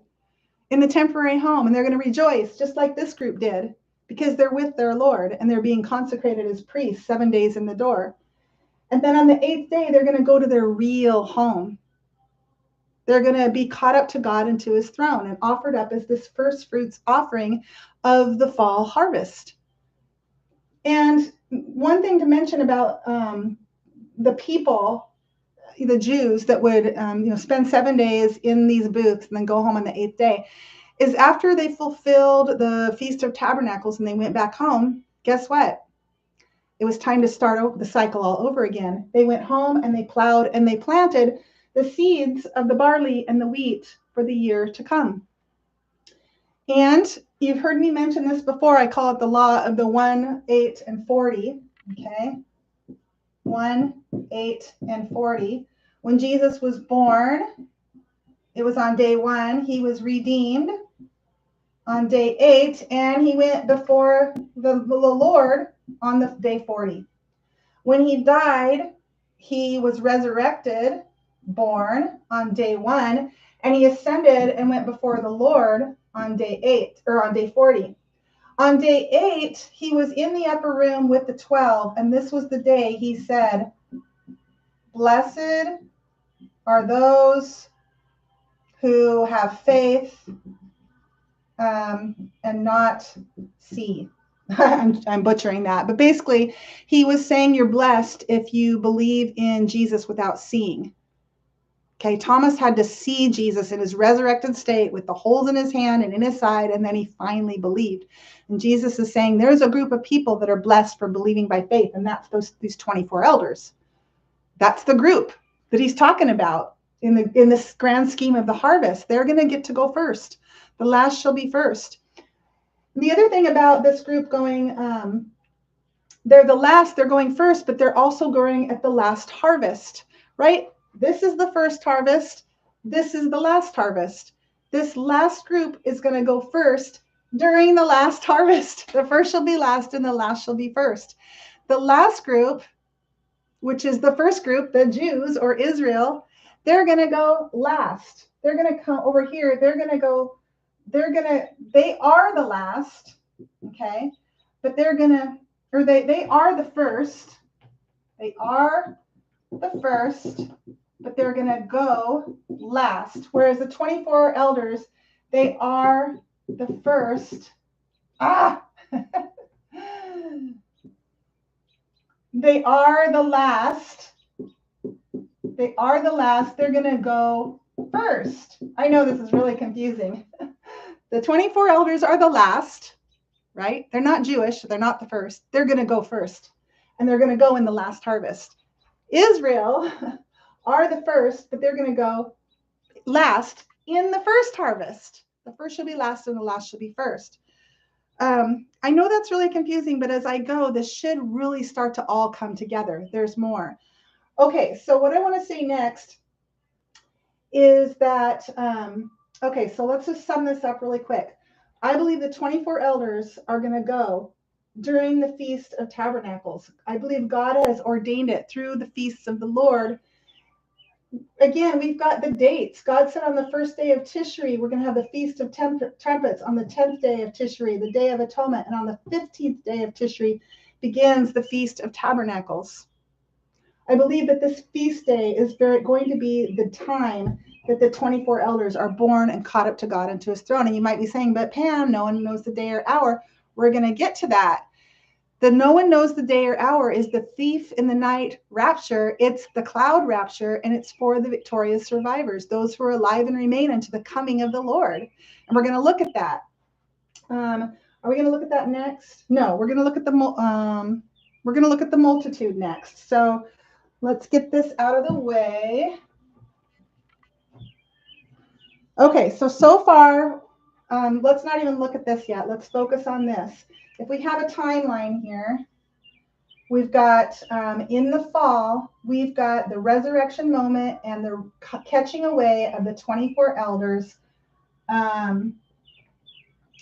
in the temporary home, and they're going to rejoice just like this group did, because they're with their Lord and they're being consecrated as priests 7 days in the door. And then on the 8th day, they're going to go to their real home. They're going to be caught up to God and to his throne and offered up as this first fruits offering of the fall harvest. And one thing to mention about the people, the Jews that would spend 7 days in these booths and then go home on the 8th day, is after they fulfilled the Feast of Tabernacles and they went back home, guess what? It was time to start the cycle all over again. They went home and they plowed and they planted the seeds of the barley and the wheat for the year to come. And you've heard me mention this before. I call it the law of the 1, 8, and 40. Okay? 1, 8, and 40. When Jesus was born, it was on day 1. He was redeemed. on day 8, and he went before the Lord on the day 40. When he died, he was resurrected, born on day 1, and he ascended and went before the Lord on day 8, or on day 40. On day 8, he was in the upper room with the 12, and this was the day he said, "Blessed are those who have faith and not see." I'm butchering that, but basically he was saying you're blessed if you believe in Jesus without seeing. Okay, Thomas had to see Jesus in his resurrected state with the holes in his hand and in his side, and then he finally believed. And Jesus is saying there's a group of people that are blessed for believing by faith, and that's these 24 elders. That's the group that he's talking about in this grand scheme of the harvest. They're going to get to go first. The last shall be first. The other thing about this group going, they're the last, they're going first, but they're also going at the last harvest, right? This is the first harvest. This is the last harvest. This last group is going to go first during the last harvest. The first shall be last and the last shall be first. The last group, which is the first group, the Jews or Israel, they're going to go last. They're going to come over here. They are the last, okay? But they are the first. They are the first, but they're going to go last. Whereas the 24 elders, they are the first. They are the last. They are the last. They're going to go first. I know this is really confusing. The 24 elders are the last, right? They're not Jewish. They're not the first. They're going to go first, and they're going to go in the last harvest. Israel are the first, but they're going to go last in the first harvest. The first shall be last and the last shall be first. I know that's really confusing, but as I go, this should really start to all come together. There's more. Okay, so what I want to say next is that, okay, so let's just sum this up really quick. I believe the 24 elders are going to go during the Feast of Tabernacles. I believe God has ordained it through the feasts of the Lord. Again, we've got the dates. God said on the first day of Tishri, we're going to have the Feast of Trumpets on the 10th day of Tishri, the Day of Atonement. And on the 15th day of Tishri begins the Feast of Tabernacles. I believe that this feast day is going to be the time that the 24 elders are born and caught up to God and to his throne. And you might be saying, but Pam, no one knows the day or hour. We're going to get to that. The no one knows the day or hour is the thief in the night rapture. It's the cloud rapture, and it's for the victorious survivors, those who are alive and remain unto the coming of the Lord. And we're going to look at that. Are we going to look at that next? No, we're going to look at the multitude next. So let's get this out of the way. Okay, so far, let's not even look at this yet. Let's focus on this. If we have a timeline here, we've got in the fall, we've got the resurrection moment and the catching away of the 24 elders.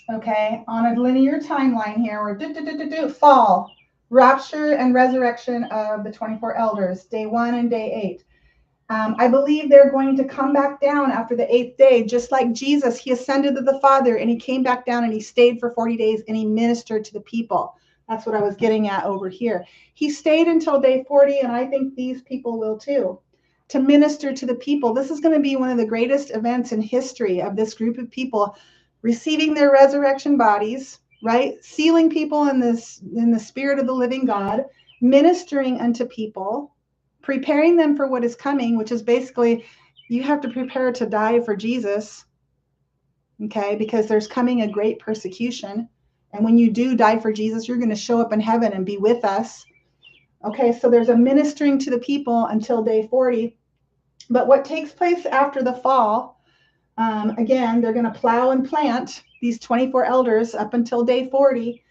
Okay, on a linear timeline here, we're fall, rapture and resurrection of the 24 elders, day 1 and day 8. I believe they're going to come back down after the 8th day, just like Jesus. He ascended to the Father and he came back down and he stayed for 40 days and he ministered to the people. That's what I was getting at over here. He stayed until day 40, and I think these people will too, to minister to the people. This is going to be one of the greatest events in history of this group of people receiving their resurrection bodies, right? Sealing people in the spirit of the living God, ministering unto people, preparing them for what is coming, which is basically you have to prepare to die for Jesus, okay? Because there's coming a great persecution. And when you do die for Jesus, you're going to show up in heaven and be with us. Okay, so there's a ministering to the people until day 40. But what takes place after the fall, again, they're going to plow and plant these 24 elders up until day 40.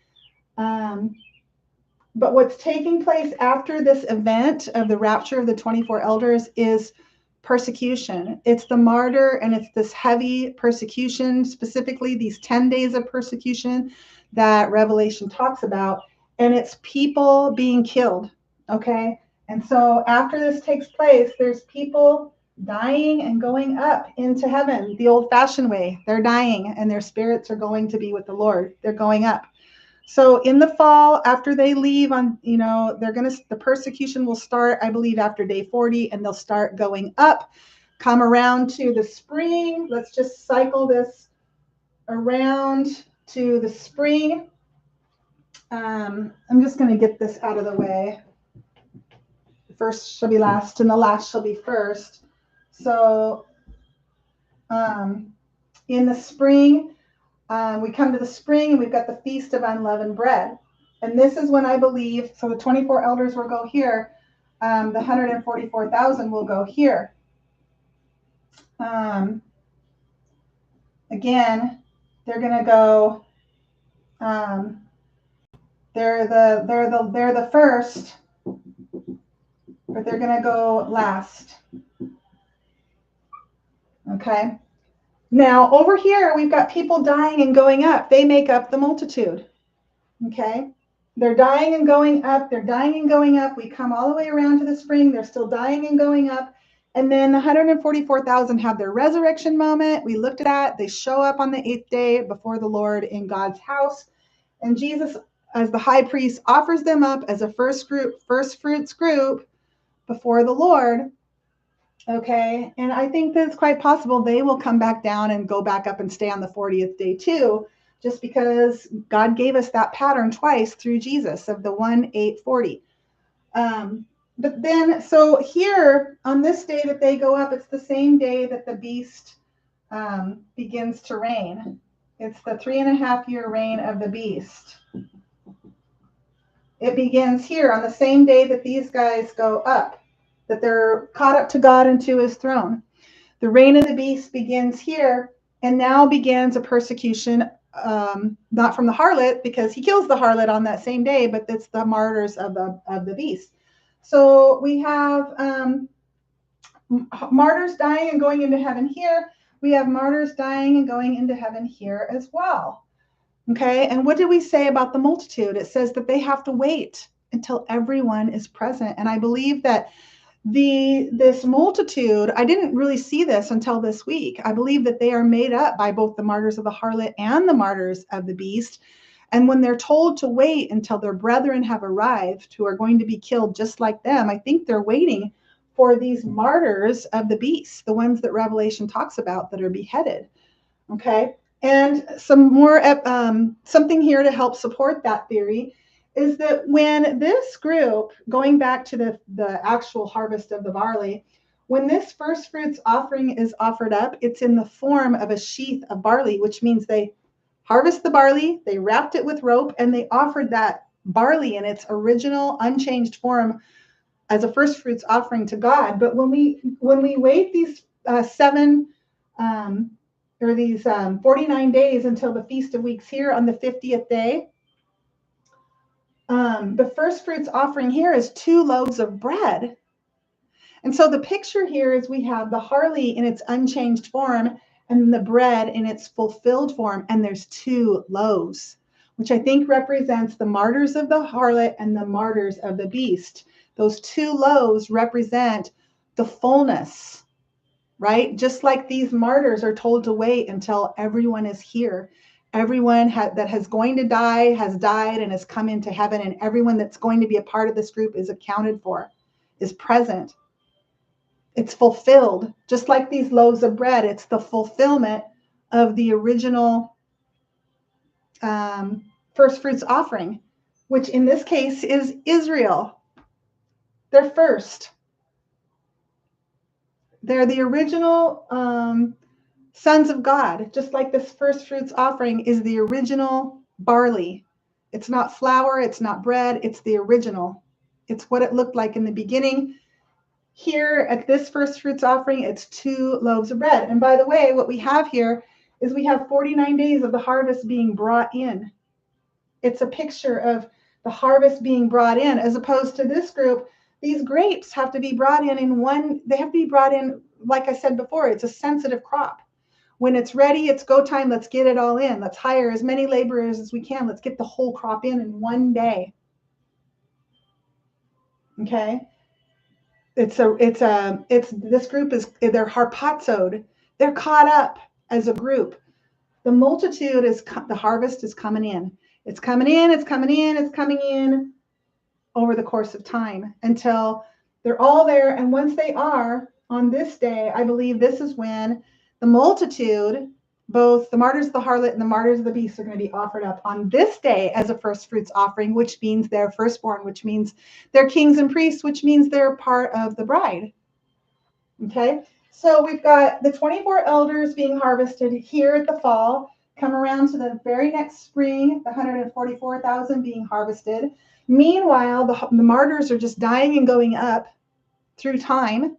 But what's taking place after this event of the rapture of the 24 elders is persecution. It's the martyr, and it's this heavy persecution, specifically these 10 days of persecution that Revelation talks about. And it's people being killed. Okay. And so after this takes place, there's people dying and going up into heaven the old fashioned way. They're dying and their spirits are going to be with the Lord. They're going up. So in the fall, after they leave on, the persecution will start, I believe, after day 40, and they'll start going up, come around to the spring. Let's just cycle this around to the spring. I'm just going to get this out of the way. The first shall be last, and the last shall be first. So in the spring, we come to the spring, and we've got the Feast of Unleavened Bread. And this is when I believe, so the 24 elders will go here. The 144,000 will go here. Again, they're going to go, they're the first, but they're going to go last. Okay. Now over here, we've got people dying and going up. They make up the multitude. Okay. They're dying and going up. They're dying and going up. We come all the way around to the spring. They're still dying and going up. And then the 144,000 have their resurrection moment. We looked at that. They show up on the 8th day before the Lord in God's house. And Jesus, as the high priest, offers them up as a first fruits group before the Lord. Okay. And I think that it's quite possible they will come back down and go back up and stay on the 40th day too, just because God gave us that pattern twice through Jesus of the 1, 8, 40. But then, so here on this day that they go up, it's the same day that the beast begins to reign. It's the 3.5-year reign of the beast. It begins here on the same day that these guys go up, that they're caught up to God and to his throne. The reign of the beast begins here, and now begins a persecution, not from the harlot, because he kills the harlot on that same day, but it's the martyrs of the beast. So we have martyrs dying and going into heaven here. We have martyrs dying and going into heaven here as well. Okay, and what did we say about the multitude? It says that they have to wait until everyone is present. And I believe that this multitude, I didn't really see this until this week. I believe that they are made up by both the martyrs of the harlot and the martyrs of the beast. And when they're told to wait until their brethren have arrived, who are going to be killed just like them, I think they're waiting for these martyrs of the beast, the ones that Revelation talks about that are beheaded. Okay. And some more, something here to help support that theory is that when this group, going back to the actual harvest of the barley, when this first fruits offering is offered up, it's in the form of a sheath of barley, which means they harvest the barley, they wrapped it with rope, and they offered that barley in its original unchanged form as a first fruits offering to God. But when we wait these 49 days until the Feast of Weeks here on the 50th day, the first fruits offering here is 2 loaves of bread. And so the picture here is we have the barley in its unchanged form and the bread in its fulfilled form, and there's 2 loaves, which I think represents the martyrs of the harlot and the martyrs of the beast. Those 2 loaves represent the fullness, right? Just like these martyrs are told to wait until everyone is here. Everyone that has going to die has died and has come into heaven, and everyone that's going to be a part of this group is accounted for, is present. It's fulfilled, just like these loaves of bread. It's the fulfillment of the original first fruits offering, which in this case is Israel. They're first. They're the original sons of God, just like this first fruits offering is the original barley. It's not flour, it's not bread, it's the original. It's what it looked like in the beginning. Here at this first fruits offering, it's 2 loaves of bread. And by the way, what we have here is we have 49 days of the harvest being brought in. It's a picture of the harvest being brought in, as opposed to this group. These grapes have to be brought in one, they have to be brought in like I said before, it's a sensitive crop. When it's ready, it's go time. Let's get it all in. Let's hire as many laborers as we can. Let's get the whole crop in one day. Okay. This group they're harpazoed. They're caught up as a group. The multitude the harvest is coming in. It's coming in, it's coming in, it's coming in over the course of time until they're all there. And once they are on this day, I believe this is when the multitude, both the martyrs of the harlot and the martyrs of the beast, are going to be offered up on this day as a first fruits offering, which means they're firstborn, which means they're kings and priests, which means they're part of the bride. Okay, so we've got the 24 elders being harvested here at the fall, come around to the very next spring, the 144,000 being harvested. Meanwhile, the martyrs are just dying and going up through time.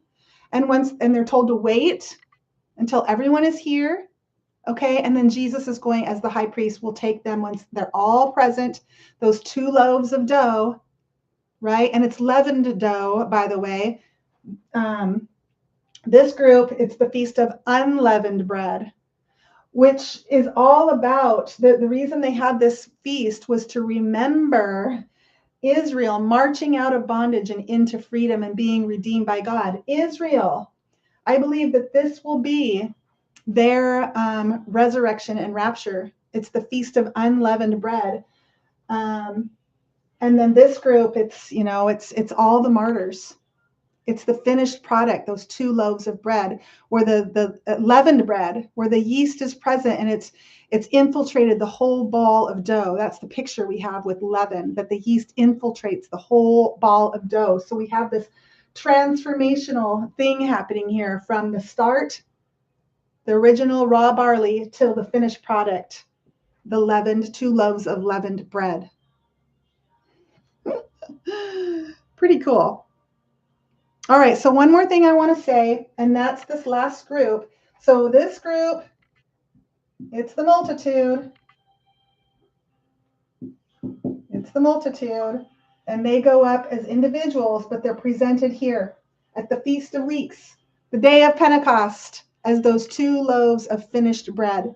And they're told to wait until everyone is here. Okay, and then Jesus is going, as the high priest, will take them once they're all present, those 2 loaves of dough, right? And it's leavened dough, by the way. This group, it's the Feast of Unleavened Bread, which is all about, the reason they had this feast was to remember Israel marching out of bondage and into freedom and being redeemed by God. Israel, I believe that this will be their resurrection and rapture. It's the Feast of Unleavened Bread. And then this group, it's all the martyrs. It's the finished product, those 2 loaves of bread, where the leavened bread, where the yeast is present and it's infiltrated the whole ball of dough. That's the picture we have with leaven, that the yeast infiltrates the whole ball of dough. So we have this transformational thing happening here from the start, the original raw barley, till the finished product, the leavened 2 loaves of leavened bread. Pretty cool. All right, so one more thing I want to say, and that's this last group. So this group, it's the multitude. It's the multitude, and they go up as individuals, but they're presented here at the Feast of Weeks, the day of Pentecost, as those 2 loaves of finished bread.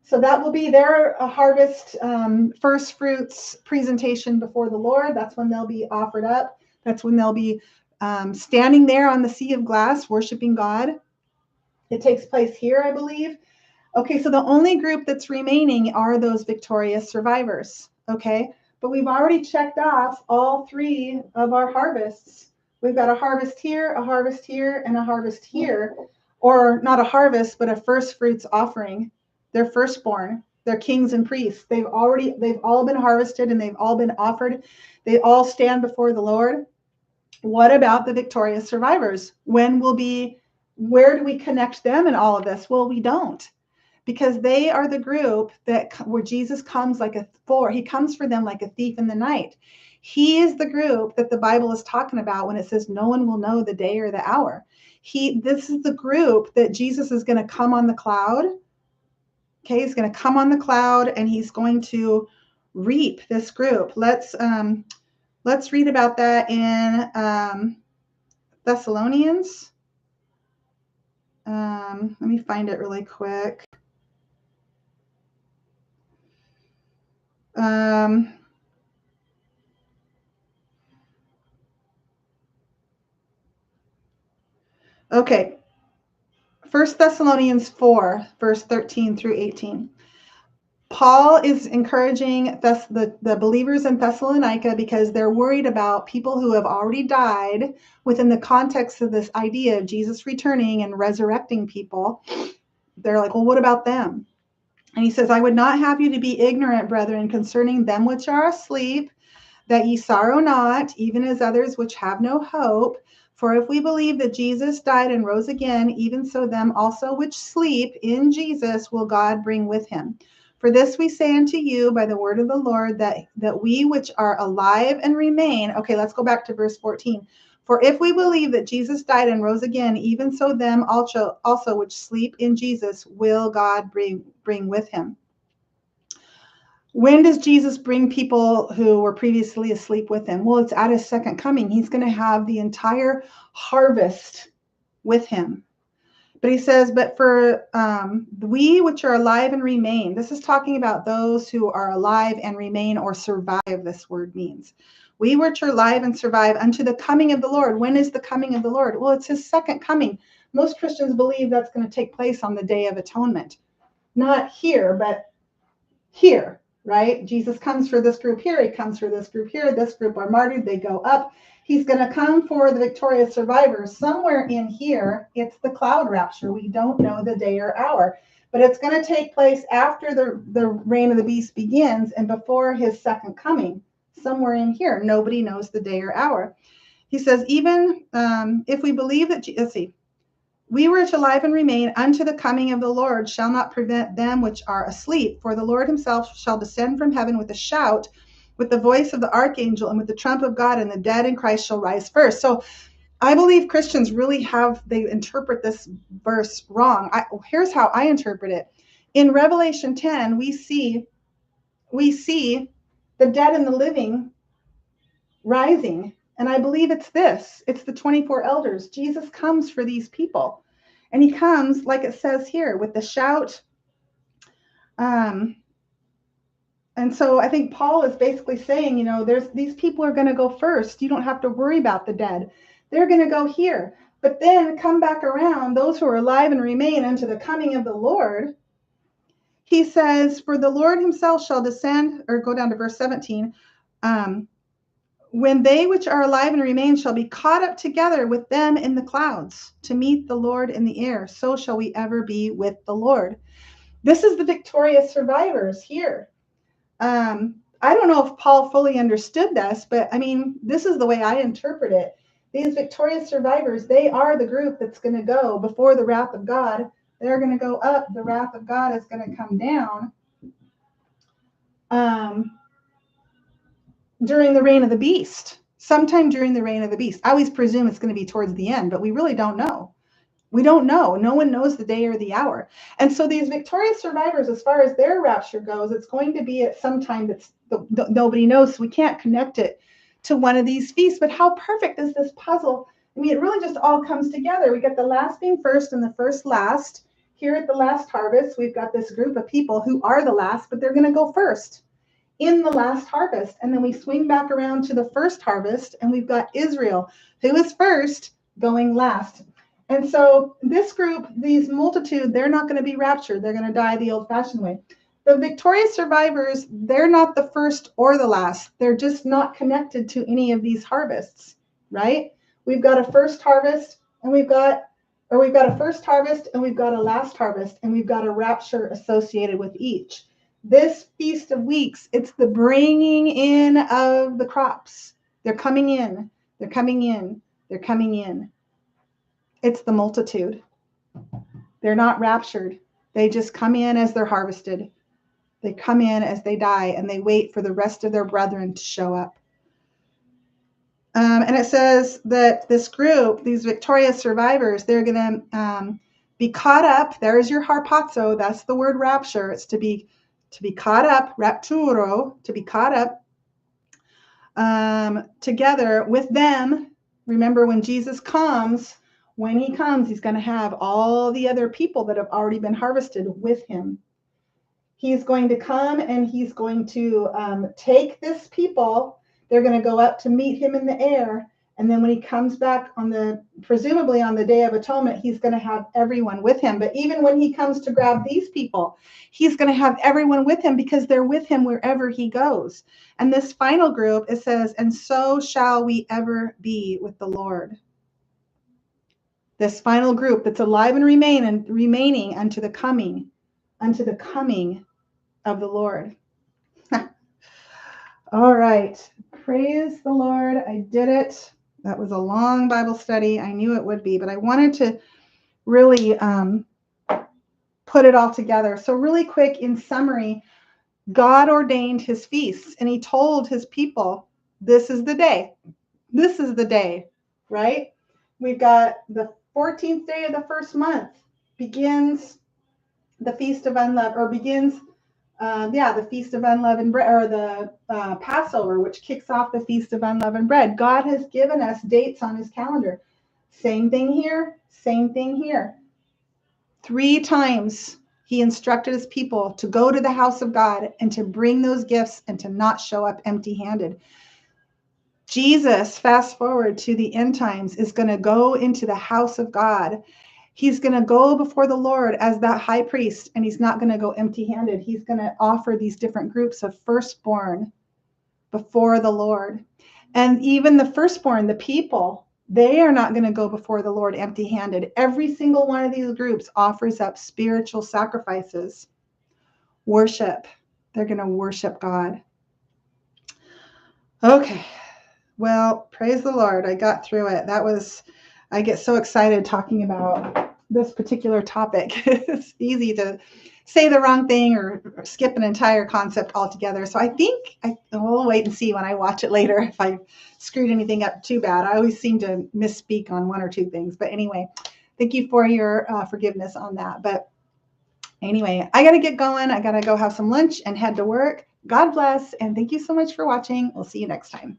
So that will be their harvest first fruits presentation before the Lord. That's when they'll be offered up. That's when they'll be standing there on the sea of glass, worshiping God. It takes place here, I believe. Okay, so the only group that's remaining are those victorious survivors. Okay, but we've already checked off all 3 of our harvests. We've got a harvest here, a harvest here, and a harvest here. Or not a harvest, but a first fruits offering. They're firstborn. They're kings and priests. They've all been harvested and they've all been offered. They all stand before the Lord. What about the victorious survivors? Where do we connect them in all of this? Well, we don't, because they are the group where Jesus comes he comes for them like a thief in the night. He is the group that the Bible is talking about when it says no one will know the day or the hour. This is the group that Jesus is going to come on the cloud. Okay, he's going to come on the cloud and he's going to reap this group. Let's read about that in Thessalonians. Let me find it really quick. Okay. 1 Thessalonians 4, verse 13 through 18. Paul is encouraging the believers in Thessalonica because they're worried about people who have already died within the context of this idea of Jesus returning and resurrecting people. They're like, well, what about them? And he says, I would not have you to be ignorant, brethren, concerning them which are asleep, that ye sorrow not, even as others which have no hope. For if we believe that Jesus died and rose again, even so them also which sleep in Jesus will God bring with him. For this we say unto you by the word of the Lord, that we which are alive and remain. Okay, let's go back to verse 14. For if we believe that Jesus died and rose again, even so them also which sleep in Jesus will God bring with him. When does Jesus bring people who were previously asleep with him? Well, it's at his second coming. He's going to have the entire harvest with him. But he says, but for we which are alive and remain, this is talking about those who are alive and remain or survive, this word means. We which are alive and survive unto the coming of the Lord. When is the coming of the Lord? Well, it's his second coming. Most Christians believe that's going to take place on the Day of Atonement. Not here, but here, right? Jesus comes for this group here. He comes for this group here. This group are martyred. They go up. He's going to come for the victorious survivors. Somewhere in here, it's the cloud rapture. We don't know the day or hour, but it's going to take place after the reign of the beast begins and before his second coming. Somewhere in here, nobody knows the day or hour. He says, even if we believe that, let's see, we which alive and remain unto the coming of the Lord shall not prevent them which are asleep. For the Lord himself shall descend from heaven with a shout, with the voice of the archangel, and with the trump of God, and the dead in Christ shall rise first. So I believe Christians really they interpret this verse wrong. Here's how I interpret it. In Revelation 10, we see the dead and the living rising. And I believe it's the 24 elders. Jesus comes for these people. And he comes, like it says here, with the shout. And so I think Paul is basically saying, these people are going to go first. You don't have to worry about the dead. They're going to go here. But then come back around, those who are alive and remain unto the coming of the Lord. He says, for the Lord himself shall descend, or go down to verse 17, when they which are alive and remain shall be caught up together with them in the clouds to meet the Lord in the air, so shall we ever be with the Lord. This is the victorious survivors here. I don't know if Paul fully understood this, but this is the way I interpret it. These victorious survivors, they are the group that's going to go before the wrath of God. They're going to go up. The wrath of God is going to come down. During the reign of the beast, sometime during the reign of the beast. I always presume it's going to be towards the end, but we really don't know. We don't know. No one knows the day or the hour. And so these victorious survivors, as far as their rapture goes, it's going to be at some time that's nobody knows. So we can't connect it to one of these feasts. But how perfect is this puzzle? It really just all comes together. We get the last being first and the first last. Here at the last harvest, we've got this group of people who are the last, but they're going to go first in the last harvest. And then we swing back around to the first harvest, and we've got Israel, who is first, going last. And so this group, these multitude, they're not going to be raptured. They're going to die the old-fashioned way. The victorious survivors, they're not the first or the last. They're just not connected to any of these harvests, right? We've got a first harvest, and we've got a first harvest, and we've got a last harvest, and we've got a rapture associated with each. This Feast of Weeks, it's the bringing in of the crops. They're coming in. They're coming in. They're coming in. It's the multitude. They're not raptured. They just come in as they're harvested. They come in as they die, and they wait for the rest of their brethren to show up. And it says that this group, these victorious survivors, they're going to be caught up. There's your harpazo. That's the word rapture. It's to be caught up, rapturo, to be caught up together with them. Remember, when Jesus comes, he's going to have all the other people that have already been harvested with him. He's going to come and he's going to take this people. They're going to go up to meet him in the air. And then when he comes back presumably on the Day of Atonement, he's going to have everyone with him. But even when he comes to grab these people, he's going to have everyone with him because they're with him wherever he goes. And this final group, it says, and so shall we ever be with the Lord. This final group that's alive and remaining unto the coming of the Lord. All right. Praise the Lord. I did it. That was a long Bible study. I knew it would be, but I wanted to really put it all together. So really quick, in summary, God ordained his feasts, and he told his people, this is the day. This is the day, right? We've got the 14th day of the first month begins the Feast of Unleavened, or begins the Feast of Unleavened Bread, or the Passover, which kicks off the Feast of Unleavened Bread. God has given us dates on his calendar. Same thing here, same thing here. 3 times he instructed his people to go to the house of God and to bring those gifts and to not show up empty-handed. Jesus, fast forward to the end times, is going to go into the house of God. He's going to go before the Lord as that high priest, and he's not going to go empty-handed. He's going to offer these different groups of firstborn before the Lord. And even the firstborn, the people, they are not going to go before the Lord empty-handed. Every single one of these groups offers up spiritual sacrifices, worship. They're going to worship God. Okay. Well, praise the Lord. I got through it. I get so excited talking about this particular topic. It's easy to say the wrong thing or skip an entire concept altogether. So I think we'll wait and see when I watch it later if I screwed anything up too bad. I always seem to misspeak on one or two things. But anyway, thank you for your forgiveness on that. But anyway, I got to get going. I got to go have some lunch and head to work. God bless. And thank you so much for watching. We'll see you next time.